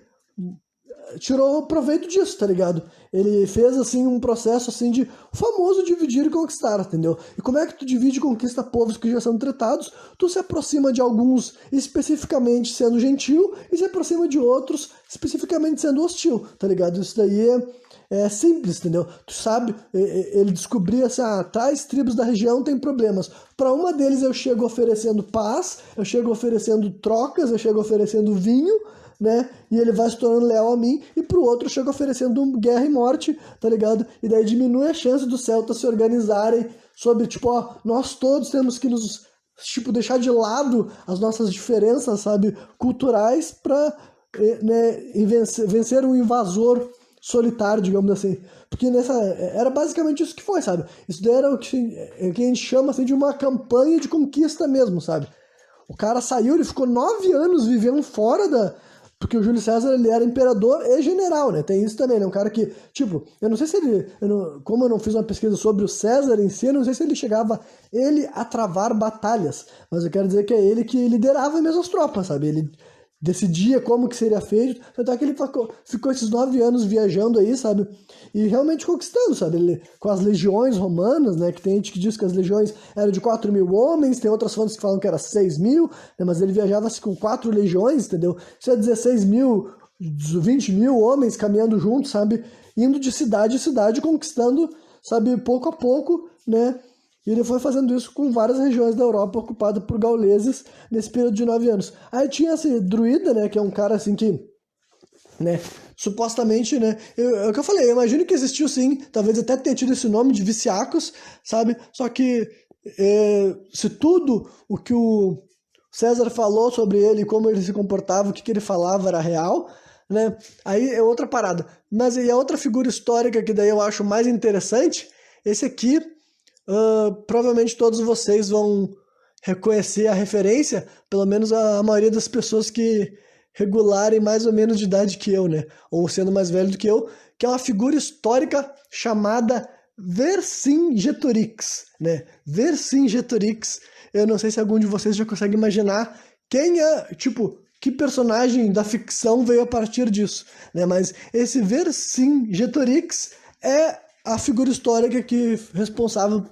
tirou proveito disso, tá ligado? Ele fez, assim, um processo, assim, de o famoso dividir e conquistar, entendeu? E como é que tu divide e conquista povos que já são tratados? Tu se aproxima de alguns especificamente sendo gentil e se aproxima de outros especificamente sendo hostil, tá ligado? Isso daí é simples, entendeu? Tu sabe, ele descobria assim, tais tribos da região têm problemas. Para uma deles eu chego oferecendo paz, eu chego oferecendo trocas, eu chego oferecendo vinho, né? E ele vai se tornando leal a mim, e pro outro chega oferecendo guerra e morte, tá ligado? E daí diminui a chance dos celtas se organizarem sobre, tipo, ó, nós todos temos que nos, tipo, deixar de lado as nossas diferenças, sabe, culturais pra, né, vencer um invasor solitário, digamos assim. Porque era basicamente isso que foi, sabe? Isso daí era o que a gente chama, assim, de uma campanha de conquista mesmo, sabe? O cara saiu, ele ficou 9 anos vivendo fora da... Porque o Júlio César, ele era imperador e general, né? Tem isso também, né? Um cara que, tipo, eu não sei se ele... como eu não fiz uma pesquisa sobre o César em si, eu não sei se ele chegava, ele, a travar batalhas. Mas eu quero dizer que é ele que liderava mesmo as tropas, sabe? Ele decidia como que seria feito. Até que ele ficou esses 9 anos viajando aí, sabe? E realmente conquistando, sabe? Ele, com as legiões romanas, né? Que tem gente que diz que as legiões eram de 4.000 homens, tem outras fontes que falam que era 6.000, né? Mas ele viajava assim, com 4 legiões, entendeu? Isso é 16.000, 20.000 homens caminhando juntos, sabe? Indo de cidade em cidade, conquistando, sabe? Pouco a pouco, né? E ele foi fazendo isso com várias regiões da Europa ocupadas por gauleses nesse período de 9 anos. Aí tinha esse druida, né, que é um cara assim que, né, supostamente, né, é o que eu falei, eu imagino que existiu sim, talvez até tenha tido esse nome de viciacos, sabe? Só que se tudo o que o César falou sobre ele, como ele se comportava, o que ele falava era real, né, aí é outra parada. Mas e a outra figura histórica que daí eu acho mais interessante, esse aqui... provavelmente todos vocês vão reconhecer a referência, pelo menos a maioria das pessoas que regularem mais ou menos de idade que eu, né? Ou sendo mais velho do que eu, que é uma figura histórica chamada Vercingetorix, né? Vercingetorix, eu não sei se algum de vocês já consegue imaginar quem é, tipo, que personagem da ficção veio a partir disso, né? Mas esse Vercingetorix é a figura histórica que responsável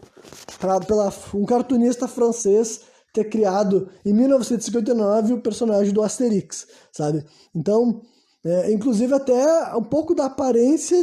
pela um cartunista francês ter criado em 1959 o personagem do Asterix, sabe? Então, inclusive até um pouco da aparência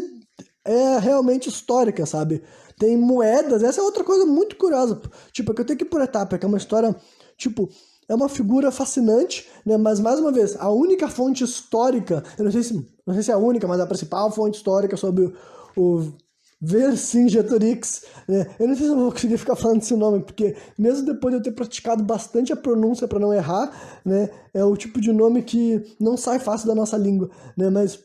é realmente histórica, sabe? Tem moedas, essa é outra coisa muito curiosa, tipo, é que eu tenho que ir por etapa, que é uma história, tipo, é uma figura fascinante, né? Mas, mais uma vez, a única fonte histórica, eu não sei se é a única, mas a principal fonte histórica sobre o Vercingetorix, né? Eu não sei se eu vou conseguir ficar falando esse nome, porque mesmo depois de eu ter praticado bastante a pronúncia para não errar, né? É o tipo de nome que não sai fácil da nossa língua, né? Mas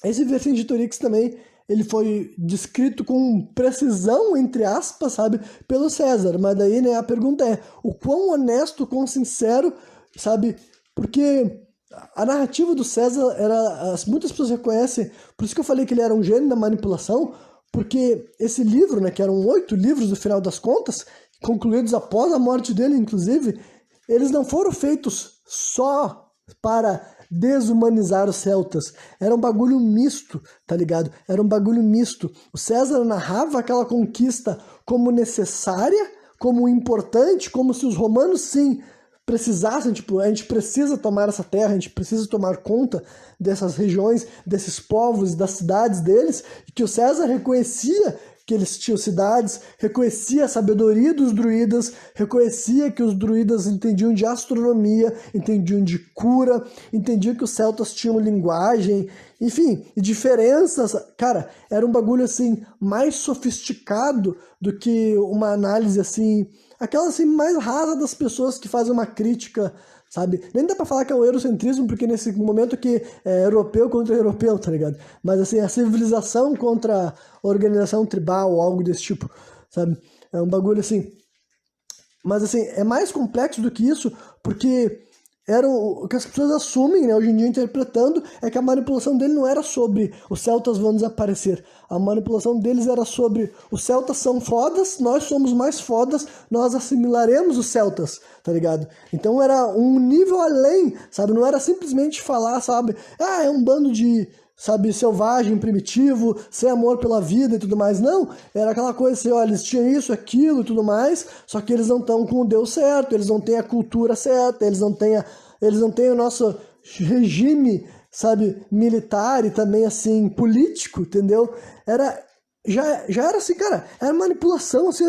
esse Vercingetorix também, ele foi descrito com precisão, entre aspas, sabe, pelo César. Mas daí, né, a pergunta é, o quão honesto, o quão sincero, sabe? Porque a narrativa do César era, muitas pessoas reconhecem, por isso que eu falei que ele era um gênio da manipulação, porque esse livro, né, que eram 8 livros no final das contas, concluídos após a morte dele, inclusive, eles não foram feitos só para desumanizar os celtas. Era um bagulho misto, tá ligado? Era um bagulho misto. O César narrava aquela conquista como necessária, como importante, como se os romanos, sim, precisassem, tipo, a gente precisa tomar essa terra, a gente precisa tomar conta dessas regiões, desses povos, das cidades deles, e que o César reconhecia que eles tinham cidades, reconhecia a sabedoria dos druidas, reconhecia que os druidas entendiam de astronomia, entendiam de cura, entendiam que os celtas tinham linguagem, enfim, e diferenças. Cara, era um bagulho assim mais sofisticado do que uma análise assim, aquela assim mais rasa das pessoas que fazem uma crítica, sabe? Nem dá pra falar que é um eurocentrismo, porque nesse momento que é europeu contra europeu, tá ligado? Mas assim, a civilização contra a organização tribal ou algo desse tipo, sabe? É um bagulho assim. Mas assim, é mais complexo do que isso, porque o que as pessoas assumem, né, hoje em dia interpretando, é que a manipulação dele não era sobre os celtas vão desaparecer. A manipulação deles era sobre os celtas são fodas, nós somos mais fodas, nós assimilaremos os celtas, tá ligado? Então era um nível além, sabe? Não era simplesmente falar, sabe? É um bando de sabe, selvagem, primitivo, sem amor pela vida e tudo mais. Não, era aquela coisa assim, olha, eles tinham isso, aquilo e tudo mais, só que eles não estão com o Deus certo, eles não têm a cultura certa, eles não têm o nosso regime, sabe, militar e também, assim, político, entendeu? Já era assim, cara, era manipulação, assim,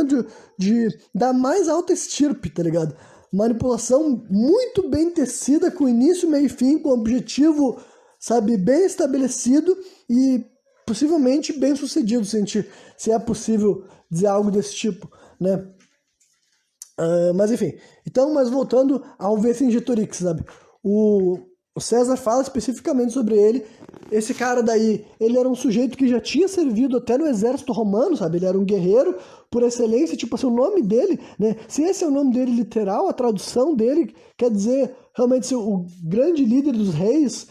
da mais alta estirpe, tá ligado? Manipulação muito bem tecida, com início, meio e fim, com objetivo, sabe, bem estabelecido e possivelmente bem sucedido, se é possível dizer algo desse tipo, né? Mas enfim, então, mas voltando ao Vercingetorix, sabe? O César fala especificamente sobre ele. Esse cara daí, ele era um sujeito que já tinha servido até no exército romano, sabe? Ele era um guerreiro por excelência, tipo assim, o nome dele, né? Se esse é o nome dele literal, a tradução dele quer dizer realmente o grande líder dos reis,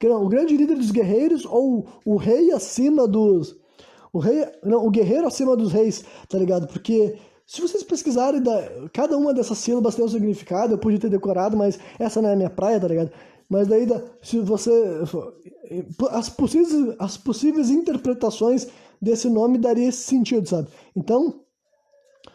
o grande líder dos guerreiros, ou o rei acima dos... o guerreiro acima dos reis, tá ligado? Porque se vocês pesquisarem, cada uma dessas sílabas tem um significado, eu podia ter decorado, mas essa não é a minha praia, tá ligado? Mas daí, se você... As possíveis interpretações desse nome daria esse sentido, sabe? Então,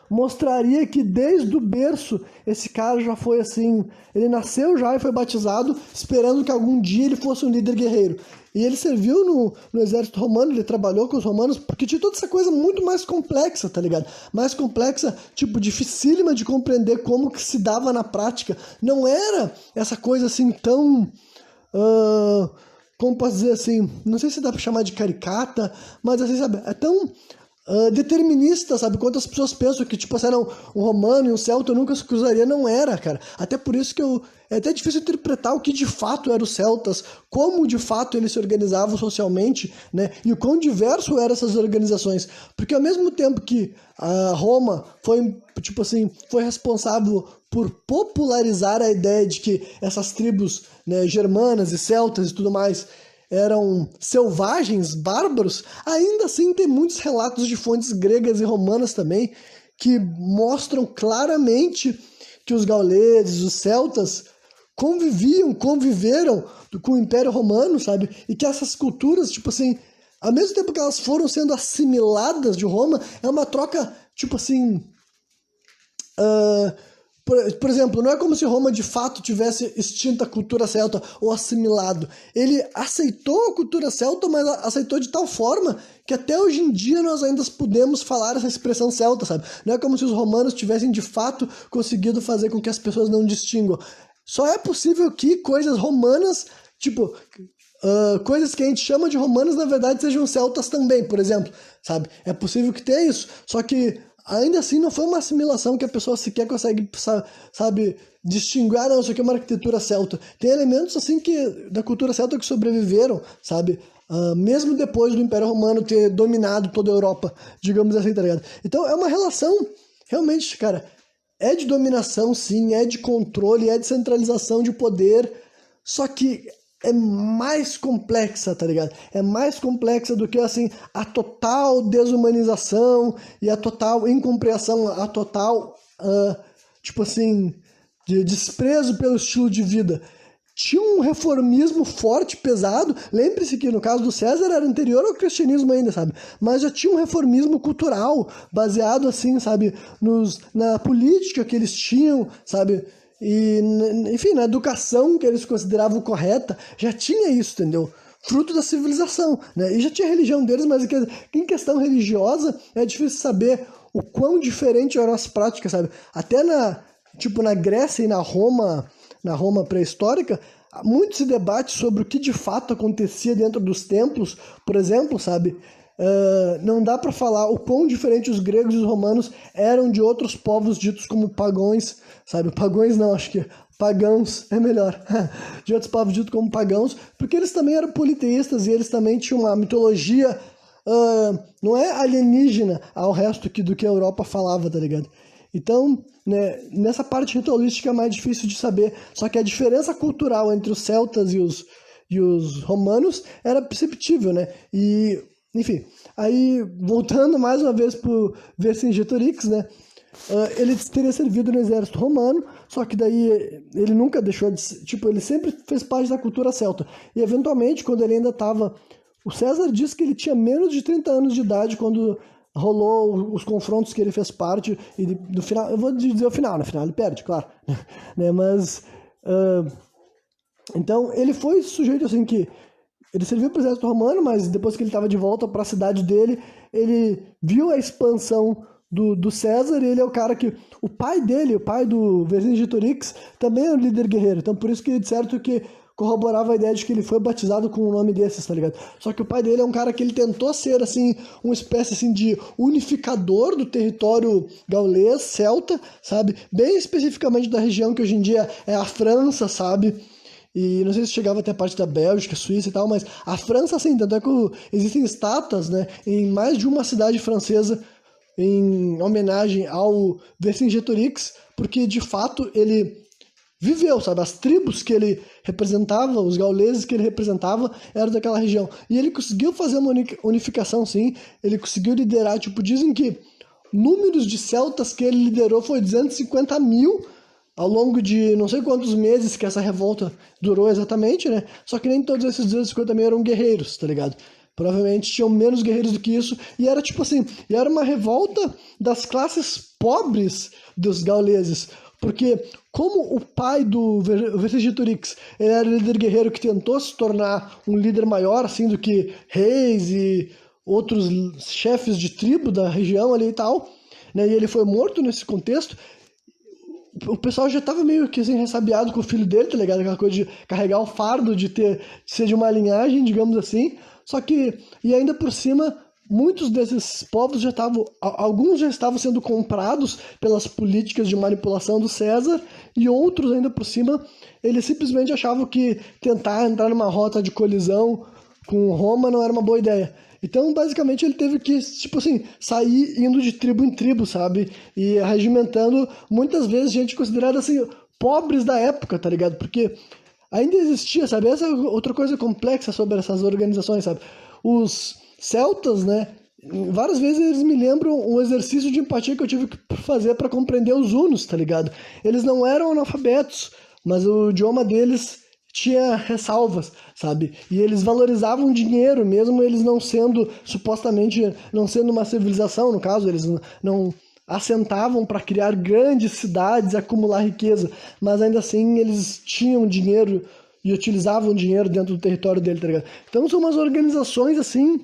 mostraria que desde o berço esse cara já foi assim, ele nasceu já e foi batizado esperando que algum dia ele fosse um líder guerreiro. E ele serviu no exército romano, ele trabalhou com os romanos, porque tinha toda essa coisa muito mais complexa, tá ligado? Mais complexa, tipo, dificílima de compreender como que se dava na prática. Não era essa coisa assim tão... como posso dizer assim, não sei se dá pra chamar de caricata, mas assim, sabe, é tão determinista, sabe, quantas pessoas pensam que, tipo, assim, não, um romano e um celta nunca se cruzaria, não era, cara, até por isso que é até difícil interpretar o que de fato eram os celtas, como de fato eles se organizavam socialmente, né, e o quão diverso eram essas organizações, porque ao mesmo tempo que a Roma foi, tipo assim, foi responsável por popularizar a ideia de que essas tribos, né, germanas e celtas e tudo mais eram selvagens, bárbaros, ainda assim tem muitos relatos de fontes gregas e romanas também que mostram claramente que os gauleses, os celtas conviveram com o Império Romano, sabe? E que essas culturas, tipo assim, ao mesmo tempo que elas foram sendo assimiladas de Roma, é uma troca, tipo assim... Por exemplo, não é como se Roma de fato tivesse extinta a cultura celta ou assimilado. Ele aceitou a cultura celta, mas aceitou de tal forma que até hoje em dia nós ainda podemos falar essa expressão celta, sabe? Não é como se os romanos tivessem de fato conseguido fazer com que as pessoas não distinguam. Só é possível que coisas romanas, tipo... coisas que a gente chama de romanos, na verdade, sejam celtas também, por exemplo, sabe? É possível que tenha isso, só que ainda assim não foi uma assimilação que a pessoa sequer consegue, sabe, distinguir, não, isso aqui é uma arquitetura celta. Tem elementos, assim, da cultura celta que sobreviveram, sabe? Mesmo depois do Império Romano ter dominado toda a Europa, digamos assim, tá ligado? Então é uma relação, realmente, cara, é de dominação, sim, é de controle, é de centralização de poder, só que é mais complexa, tá ligado? É mais complexa do que, assim, a total desumanização e a total incompreensão, a total, tipo assim, de desprezo pelo estilo de vida. Tinha um reformismo forte, pesado. Lembre-se que no caso do César era anterior ao cristianismo ainda, sabe? Mas já tinha um reformismo cultural, baseado, assim, sabe, na política que eles tinham, sabe? E, enfim, na educação que eles consideravam correta, já tinha isso, entendeu? Fruto da civilização, né? E já tinha a religião deles, mas em questão religiosa é difícil saber o quão diferente eram as práticas, sabe? Até na Grécia e na Roma pré-histórica, muito se debate sobre o que de fato acontecia dentro dos templos, por exemplo, sabe? Não dá para falar o quão diferente os gregos e os romanos eram de outros povos ditos como pagãos, sabe? Pagãos não, acho que pagãos é melhor. De outros povos ditos como pagãos, porque eles também eram politeístas e eles também tinham uma mitologia não é alienígena ao resto do que a Europa falava, tá ligado? Então, né, nessa parte ritualística é mais difícil de saber, só que a diferença cultural entre os celtas e os romanos era perceptível, né? E, enfim, aí voltando mais uma vez pro Vercingetorix, né? Ele teria servido no exército romano, só que daí ele nunca deixou de... Tipo, ele sempre fez parte da cultura celta. E, eventualmente, quando ele ainda estava O César diz que ele tinha menos de 30 anos de idade quando rolou os confrontos que ele fez parte, e do final, eu vou dizer o final, no final ele perde, claro, né, mas, então, ele foi sujeito, assim, que ele serviu para o exército romano, mas depois que ele estava de volta para a cidade dele, ele viu a expansão do César, e ele é o cara que... O pai dele, o pai do Vercingetorix, também é um líder guerreiro. Então, por isso que, de certo, que corroborava a ideia de que ele foi batizado com um nome desses, tá ligado? Só que o pai dele é um cara que ele tentou ser, assim, uma espécie, assim, de unificador do território gaulês, celta, sabe? Bem especificamente da região que hoje em dia é a França, sabe? E não sei se chegava até a parte da Bélgica, Suíça e tal, mas a França, assim, tanto é que existem estátuas, né, em mais de uma cidade francesa em homenagem ao Vercingetorix, porque de fato ele viveu, sabe? As tribos que ele representava, os gauleses que ele representava, eram daquela região. E ele conseguiu fazer uma unificação, sim. Ele conseguiu liderar, tipo, dizem que números de celtas que ele liderou foi 250 mil ao longo de não sei quantos meses que essa revolta durou exatamente, né? Só que nem todos esses 250 mil eram guerreiros, tá ligado? Provavelmente tinham menos guerreiros do que isso, e era tipo assim, e era uma revolta das classes pobres dos gauleses, porque como o pai do Vercingetorix, ele era líder guerreiro que tentou se tornar um líder maior, assim, do que reis e outros chefes de tribo da região ali e tal, né, e ele foi morto nesse contexto, o pessoal já tava meio que assim, ressabiado com o filho dele, tá ligado? Aquela coisa de carregar o fardo de ser de uma linhagem, digamos assim. Só que, e ainda por cima, muitos desses povos já estavam, alguns já estavam sendo comprados pelas políticas de manipulação do César, e outros ainda por cima, eles simplesmente achavam que tentar entrar numa rota de colisão com Roma não era uma boa ideia. Então, basicamente, ele teve que, tipo assim, sair indo de tribo em tribo, sabe? E regimentando, muitas vezes, gente considerada, assim, pobres da época, tá ligado? Porque ainda existia, sabe? Essa é outra coisa complexa sobre essas organizações, sabe? Os celtas, né? Várias vezes eles me lembram um exercício de empatia que eu tive que fazer para compreender os hunos, tá ligado? Eles não eram analfabetos, mas o idioma deles tinha ressalvas, sabe? E eles valorizavam dinheiro, mesmo eles não sendo, supostamente, não sendo uma civilização, no caso, eles não assentavam para criar grandes cidades e acumular riqueza, mas ainda assim eles tinham dinheiro e utilizavam dinheiro dentro do território dele, tá ligado? Então são umas organizações, assim,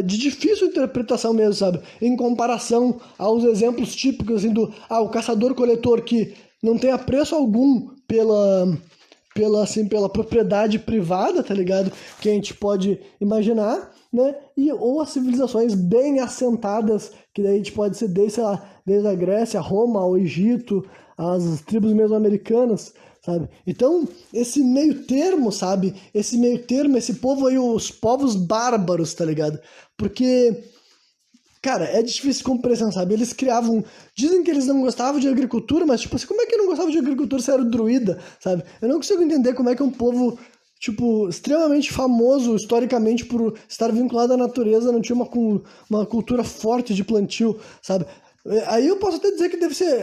de difícil interpretação mesmo, sabe? Em comparação aos exemplos típicos, assim, o caçador-coletor que não tem apreço algum pela propriedade privada, tá ligado? Que a gente pode imaginar, né? Ou as civilizações bem assentadas, que daí a gente pode ser desde, sei lá, desde a Grécia, Roma, o Egito, as tribos mesoamericanas, sabe? Então, esse meio termo, sabe? Esse meio termo, esse povo aí, os povos bárbaros, tá ligado? Porque, cara, é difícil de compreensão, sabe? Eles criavam... Dizem que eles não gostavam de agricultura, mas, tipo assim, como é que não gostava de agricultura se era druida, sabe? Eu não consigo entender como é que um povo, tipo, extremamente famoso historicamente por estar vinculado à natureza não tinha uma cultura forte de plantio, sabe? Aí eu posso até dizer que deve ser...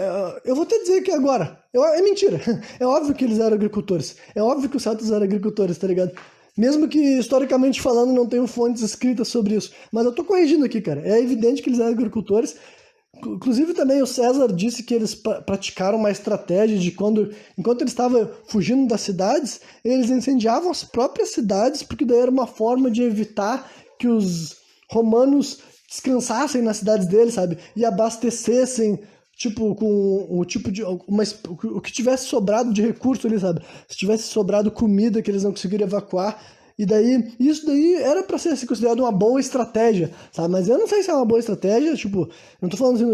Eu vou até dizer que agora... É mentira. É óbvio que eles eram agricultores. É óbvio que os celtas eram agricultores, tá ligado? Mesmo que, historicamente falando, não tenham fontes escritas sobre isso. Mas eu tô corrigindo aqui, cara. É evidente que eles eram agricultores. Inclusive, também o César disse que eles praticaram uma estratégia de enquanto eles estavam fugindo das cidades, eles incendiavam as próprias cidades, porque daí era uma forma de evitar que os romanos descansassem nas cidades deles, sabe? E abastecessem, tipo, com o tipo de... o que tivesse sobrado de recurso ali, sabe? Se tivesse sobrado comida que eles não conseguiram evacuar. E daí, isso daí era pra ser considerado uma boa estratégia, sabe? Mas eu não sei se é uma boa estratégia, tipo... Não tô falando assim...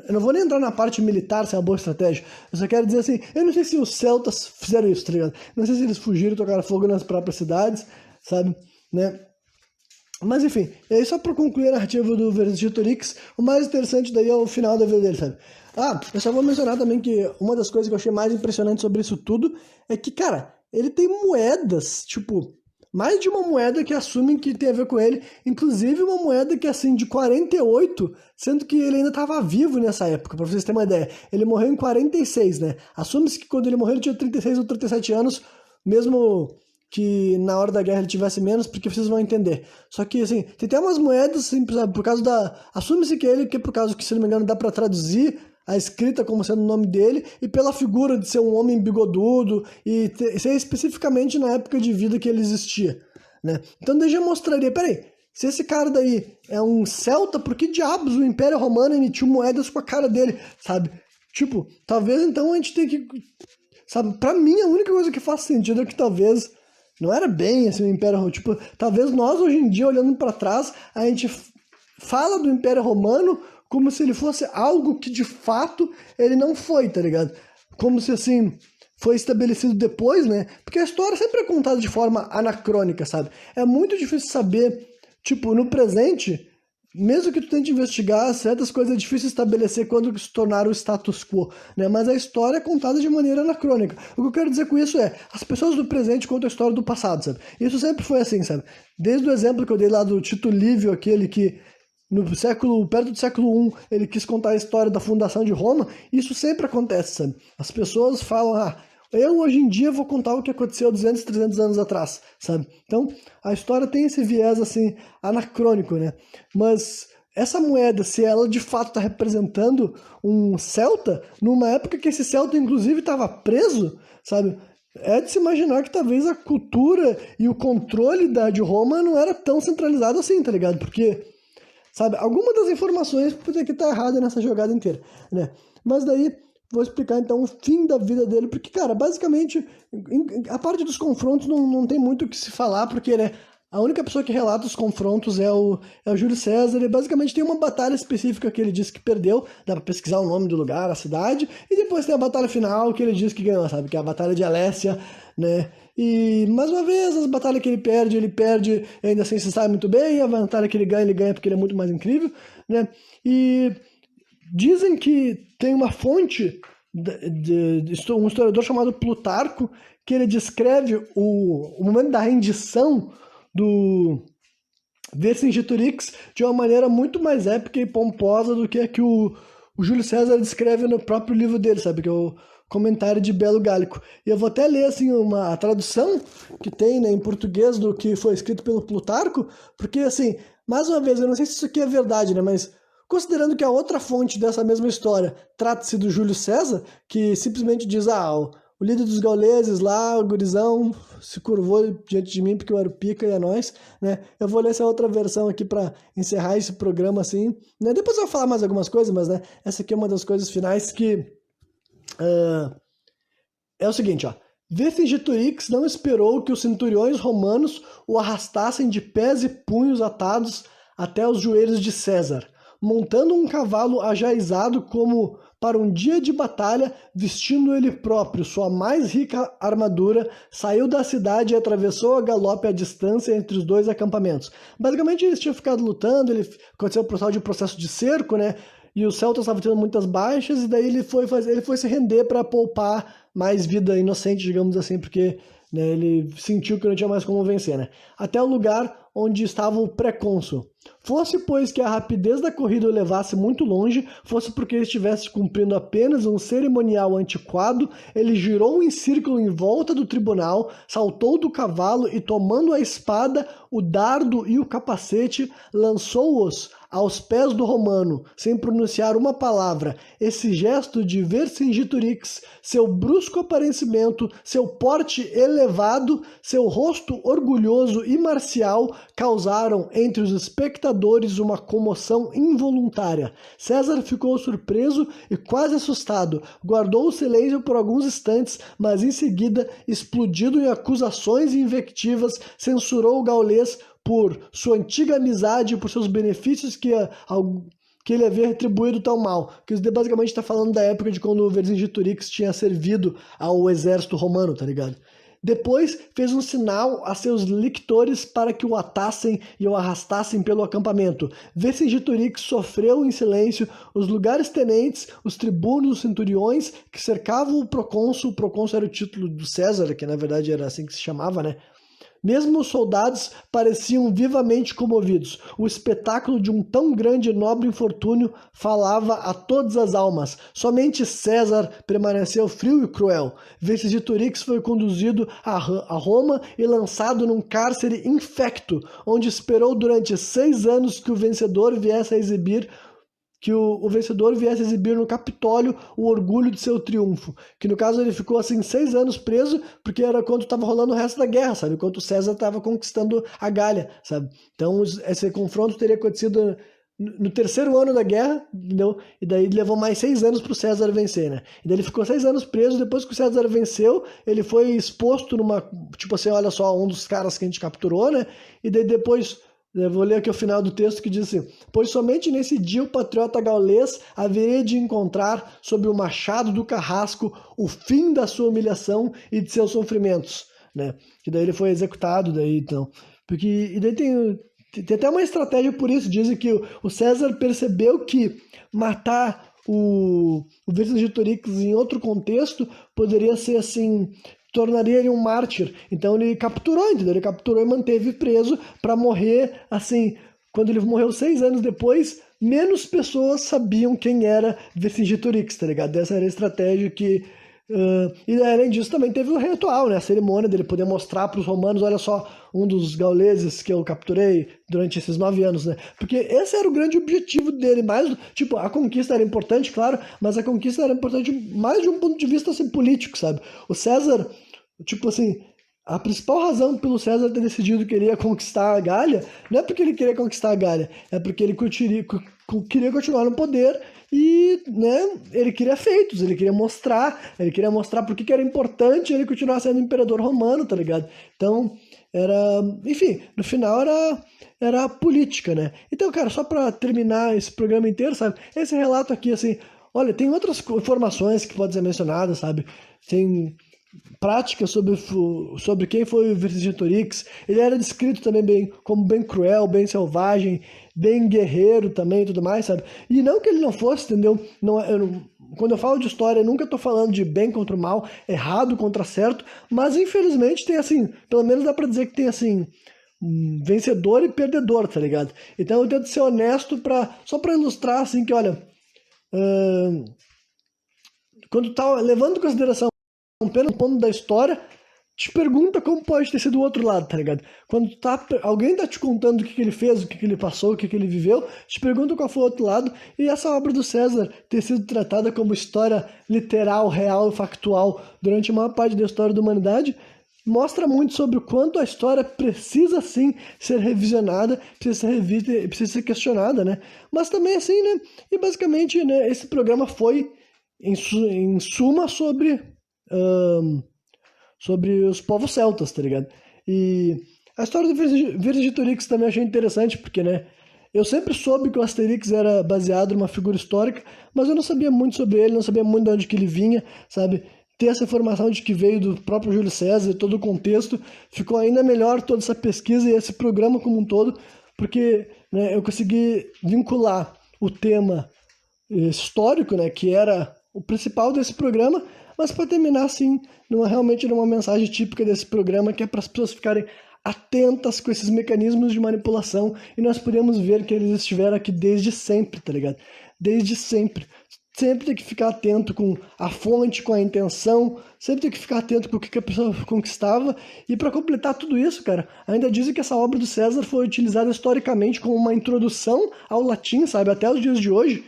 Eu não vou nem entrar na parte militar se é uma boa estratégia. Eu só quero dizer assim... Eu não sei se os celtas fizeram isso, tá ligado? Não sei se eles fugiram e tocaram fogo nas próprias cidades, sabe? Né? Mas enfim, e aí só pra concluir a narrativa do Vercingetorix, o mais interessante daí é o final da vida dele, sabe? Eu só vou mencionar também que uma das coisas que eu achei mais impressionante sobre isso tudo é que, cara, ele tem moedas, tipo, mais de uma moeda que assumem que tem a ver com ele, inclusive uma moeda que é assim, de 48, sendo que ele ainda estava vivo nessa época, pra vocês terem uma ideia. Ele morreu em 46, né? Assume-se que quando ele morreu ele tinha 36 ou 37 anos, mesmo que na hora da guerra ele tivesse menos, porque vocês vão entender. Só que, assim, tem até umas moedas, assim, por causa da... Assume-se que ele, que por causa que, se não me engano, dá pra traduzir a escrita como sendo o nome dele, e pela figura de ser um homem bigodudo, e ser especificamente na época de vida que ele existia, né? Então daí já mostraria, peraí, se esse cara daí é um celta, por que diabos o Império Romano emitiu moedas com a cara dele, sabe? Tipo, talvez então a gente tenha que... Sabe, pra mim a única coisa que faz sentido é que talvez não era bem assim o Império Romano. Tipo, talvez nós hoje em dia, olhando pra trás, a gente fala do Império Romano como se ele fosse algo que de fato ele não foi, tá ligado? Como se assim, foi estabelecido depois, né? Porque a história sempre é contada de forma anacrônica, sabe? É muito difícil saber, tipo, no presente, mesmo que tu tente investigar, certas coisas é difícil estabelecer quando se tornaram o status quo, né? Mas a história é contada de maneira anacrônica. O que eu quero dizer com isso é, as pessoas do presente contam a história do passado, sabe? Isso sempre foi assim, sabe? Desde o exemplo que eu dei lá do Tito Livio, aquele que perto do século I, ele quis contar a história da fundação de Roma, isso sempre acontece, sabe? As pessoas falam, eu hoje em dia vou contar o que aconteceu 200, 300 anos atrás, sabe? Então, a história tem esse viés, assim, anacrônico, né? Mas essa moeda, se ela de fato está representando um celta, numa época que esse celta, inclusive, estava preso, sabe? É de se imaginar que talvez a cultura e o controle de Roma não era tão centralizado assim, tá ligado? Porque, sabe, alguma das informações pode que estar errada nessa jogada inteira, né? Mas daí vou explicar então o fim da vida dele, porque, cara, basicamente, a parte dos confrontos não tem muito o que se falar, porque, né, a única pessoa que relata os confrontos é o Júlio César, e basicamente tem uma batalha específica que ele diz que perdeu, dá pra pesquisar o nome do lugar, a cidade, e depois tem a batalha final que ele diz que ganhou, sabe, que é a Batalha de Alésia, né, e mais uma vez, as batalhas que ele perde, ainda assim se sabe muito bem, a batalha que ele ganha porque ele é muito mais incrível, né, e dizem que tem uma fonte, um historiador chamado Plutarco, que ele descreve o momento da rendição do Vercingetorix de uma maneira muito mais épica e pomposa do que a que o Júlio César descreve no próprio livro dele, sabe? Que é o Comentário de Belo Gálico. E eu vou até ler assim, a tradução que tem, né, em português do que foi escrito pelo Plutarco, porque, assim, mais uma vez, eu não sei se isso aqui é verdade, né, mas considerando que a outra fonte dessa mesma história trata-se do Júlio César, que simplesmente diz, o líder dos gauleses lá, o gurizão, se curvou diante de mim porque eu era o pica e é nóis, né? Eu vou ler essa outra versão aqui para encerrar esse programa assim, né? Depois eu vou falar mais algumas coisas, mas, né, essa aqui é uma das coisas finais que é o seguinte, Vercingetorix não esperou que os centuriões romanos o arrastassem de pés e punhos atados até os joelhos de César, montando um cavalo ajaizado como para um dia de batalha, vestindo ele próprio sua mais rica armadura, saiu da cidade e atravessou a galope a distância entre os dois acampamentos. Basicamente eles tinham ficado lutando, aconteceu o processo de cerco, né? E os celtas estavam tendo muitas baixas, e daí ele foi se render para poupar mais vida inocente, digamos assim, porque, né, ele sentiu que não tinha mais como vencer, né? Até o lugar onde estava o pré-cônsul. Fosse, pois, que a rapidez da corrida o levasse muito longe, fosse porque ele estivesse cumprindo apenas um cerimonial antiquado, ele girou em círculo em volta do tribunal, saltou do cavalo e, tomando a espada, o dardo e o capacete, lançou-os aos pés do romano, sem pronunciar uma palavra. Esse gesto de Vercingetorix, seu brusco aparecimento, seu porte elevado, seu rosto orgulhoso e marcial, causaram entre os espectadores uma comoção involuntária. César ficou surpreso e quase assustado, guardou o silêncio por alguns instantes, mas em seguida, explodido em acusações e invectivas, censurou o gaulês por sua antiga amizade e por seus benefícios que ele havia retribuído tão mal. Que basicamente está falando da época de quando o Vercingetorix tinha servido ao exército romano, tá ligado? Depois fez um sinal a seus lictores para que o atassem e o arrastassem pelo acampamento. Vercingetorix sofreu em silêncio. Os lugares tenentes, os tribunos, os centuriões que cercavam o procônsul era o título do César, que na verdade era assim que se chamava, né? Mesmo os soldados pareciam vivamente comovidos. O espetáculo de um tão grande e nobre infortúnio falava a todas as almas. Somente César permaneceu frio e cruel. Vercingetorix foi conduzido a Roma e lançado num cárcere infecto, onde esperou durante 6 anos que o vencedor viesse no Capitólio o orgulho de seu triunfo. Que no caso ele ficou assim 6 anos preso, porque era quando estava rolando o resto da guerra, sabe? Enquanto César estava conquistando a Gália, sabe? Então esse confronto teria acontecido no 3º ano da guerra, entendeu? E daí levou mais 6 anos para o César vencer, né? E daí ele ficou 6 anos preso. Depois que o César venceu, ele foi exposto numa, tipo assim, olha só, um dos caras que a gente capturou, né? E daí depois, eu vou ler aqui o final do texto que diz assim: pois somente nesse dia o patriota gaulês haveria de encontrar sob o machado do carrasco o fim da sua humilhação e de seus sofrimentos, né? Que daí ele foi executado, daí então. Porque, e daí tem até uma estratégia por isso. Dizem que o César percebeu que matar o Vercingetorix em outro contexto poderia ser assim, tornaria ele um mártir. Então ele capturou, entendeu? Ele capturou e manteve preso para morrer assim. Quando ele morreu 6 anos depois, menos pessoas sabiam quem era Vercingetorix, tá ligado? Essa era a estratégia que... e além disso também teve o ritual, né? A cerimônia dele poder mostrar para os romanos: olha só, um dos gauleses que eu capturei durante esses 9 anos, né? Porque esse era o grande objetivo dele, mais, tipo, a conquista era importante, claro, mas a conquista era importante mais de um ponto de vista assim, político, sabe? O César, tipo assim, a principal razão pelo César ter decidido que ele ia conquistar a Gália não é porque ele queria conquistar a Gália, é porque ele queria continuar no poder. E, né, ele queria feitos, ele queria mostrar por que era importante ele continuar sendo imperador romano, tá ligado? Então, enfim, no final era a política, né? Então, cara, só pra terminar esse programa inteiro, sabe? Esse relato aqui, assim, olha, tem outras informações que podem ser mencionadas, sabe? Tem prática sobre quem foi o Vercingetorix. Ele era descrito também como bem cruel, bem selvagem, bem guerreiro também e tudo mais, sabe? E não que ele não fosse, entendeu? Quando eu falo de história, eu nunca tô falando de bem contra o mal, errado contra certo, mas infelizmente tem assim, pelo menos dá pra dizer que tem assim, vencedor e perdedor, tá ligado? Então eu tento ser honesto só pra ilustrar assim que, olha, quando tá levando em consideração apenas um ponto da história, te pergunta como pode ter sido o outro lado, tá ligado? Quando alguém tá te contando o que ele fez, o que ele passou, o que ele viveu, te pergunta qual foi o outro lado. E essa obra do César ter sido tratada como história literal, real e factual durante a maior parte da história da humanidade mostra muito sobre o quanto a história precisa sim ser revisionada, precisa ser revista e precisa ser questionada, né? Mas também assim, né? E basicamente, né, esse programa foi em suma sobre os povos celtas, tá ligado? E a história do Vercingetorix também achei interessante, porque, né, eu sempre soube que o Asterix era baseado numa figura histórica, mas eu não sabia muito sobre ele, não sabia muito de onde que ele vinha, sabe? Ter essa informação de que veio do próprio Júlio César e todo o contexto, ficou ainda melhor toda essa pesquisa e esse programa como um todo, porque, né, eu consegui vincular o tema histórico, né, que era o principal desse programa, mas para terminar assim, realmente numa mensagem típica desse programa, que é para as pessoas ficarem atentas com esses mecanismos de manipulação, e nós podemos ver que eles estiveram aqui desde sempre, tá ligado? Desde sempre. Sempre tem que ficar atento com a fonte, com a intenção, sempre tem que ficar atento com o que a pessoa conquistava. E para completar tudo isso, cara, ainda dizem que essa obra do César foi utilizada historicamente como uma introdução ao latim, sabe, até os dias de hoje,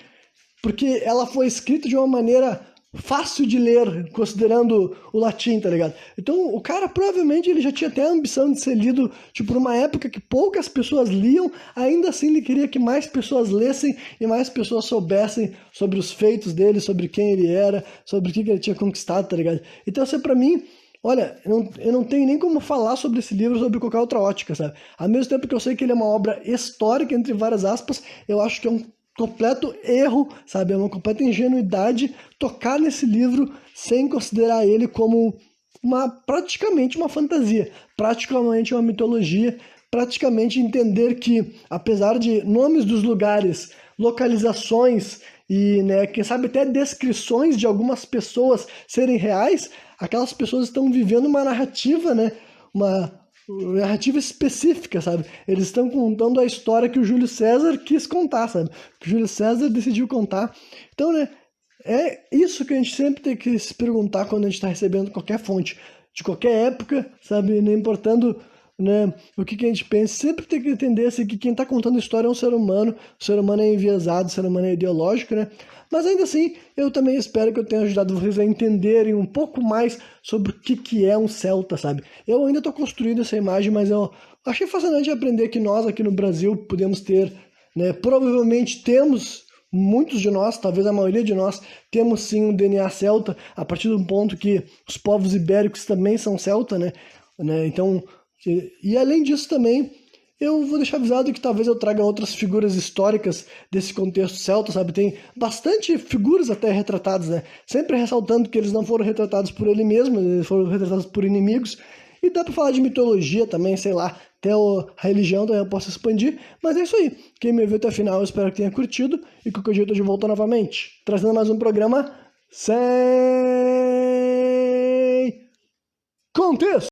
porque ela foi escrita de uma maneira fácil de ler, considerando o latim, tá ligado? Então, o cara provavelmente ele já tinha até a ambição de ser lido, tipo, numa época que poucas pessoas liam, ainda assim ele queria que mais pessoas lessem e mais pessoas soubessem sobre os feitos dele, sobre quem ele era, sobre o que ele tinha conquistado, tá ligado? Então, assim, pra mim, olha, eu não tenho nem como falar sobre esse livro sobre qualquer outra ótica, sabe? Ao mesmo tempo que eu sei que ele é uma obra histórica, entre várias aspas, eu acho que é um completo erro, sabe? É uma completa ingenuidade tocar nesse livro sem considerar ele como praticamente uma fantasia, praticamente uma mitologia, praticamente entender que, apesar de nomes dos lugares, localizações e, né, quem sabe até descrições de algumas pessoas serem reais, aquelas pessoas estão vivendo uma narrativa, né? narrativa específica, sabe? Eles estão contando a história que o Júlio César quis contar, sabe? Que o Júlio César decidiu contar. Então, né, é isso que a gente sempre tem que se perguntar quando a gente está recebendo qualquer fonte, de qualquer época, sabe? Não importando, né, o que a gente pensa, sempre tem que entender assim, que quem está contando a história é um ser humano, o ser humano é enviesado, o ser humano é ideológico, né? Mas ainda assim, eu também espero que eu tenha ajudado vocês a entenderem um pouco mais sobre o que é um celta, sabe? Eu ainda estou construindo essa imagem, mas eu achei fascinante aprender que nós aqui no Brasil podemos ter, né, provavelmente temos, muitos de nós, talvez a maioria de nós, temos sim um DNA celta, a partir do ponto que os povos ibéricos também são celta, né? Então, e além disso também, eu vou deixar avisado que talvez eu traga outras figuras históricas desse contexto celta, sabe? Tem bastante figuras até retratadas, né? Sempre ressaltando que eles não foram retratados por ele mesmo, eles foram retratados por inimigos. E dá pra falar de mitologia também, sei lá, até a religião também eu posso expandir. Mas é isso aí. Quem me viu até o final, eu espero que tenha curtido. E qualquer jeito eu de volta novamente, trazendo mais um programa sem contexto.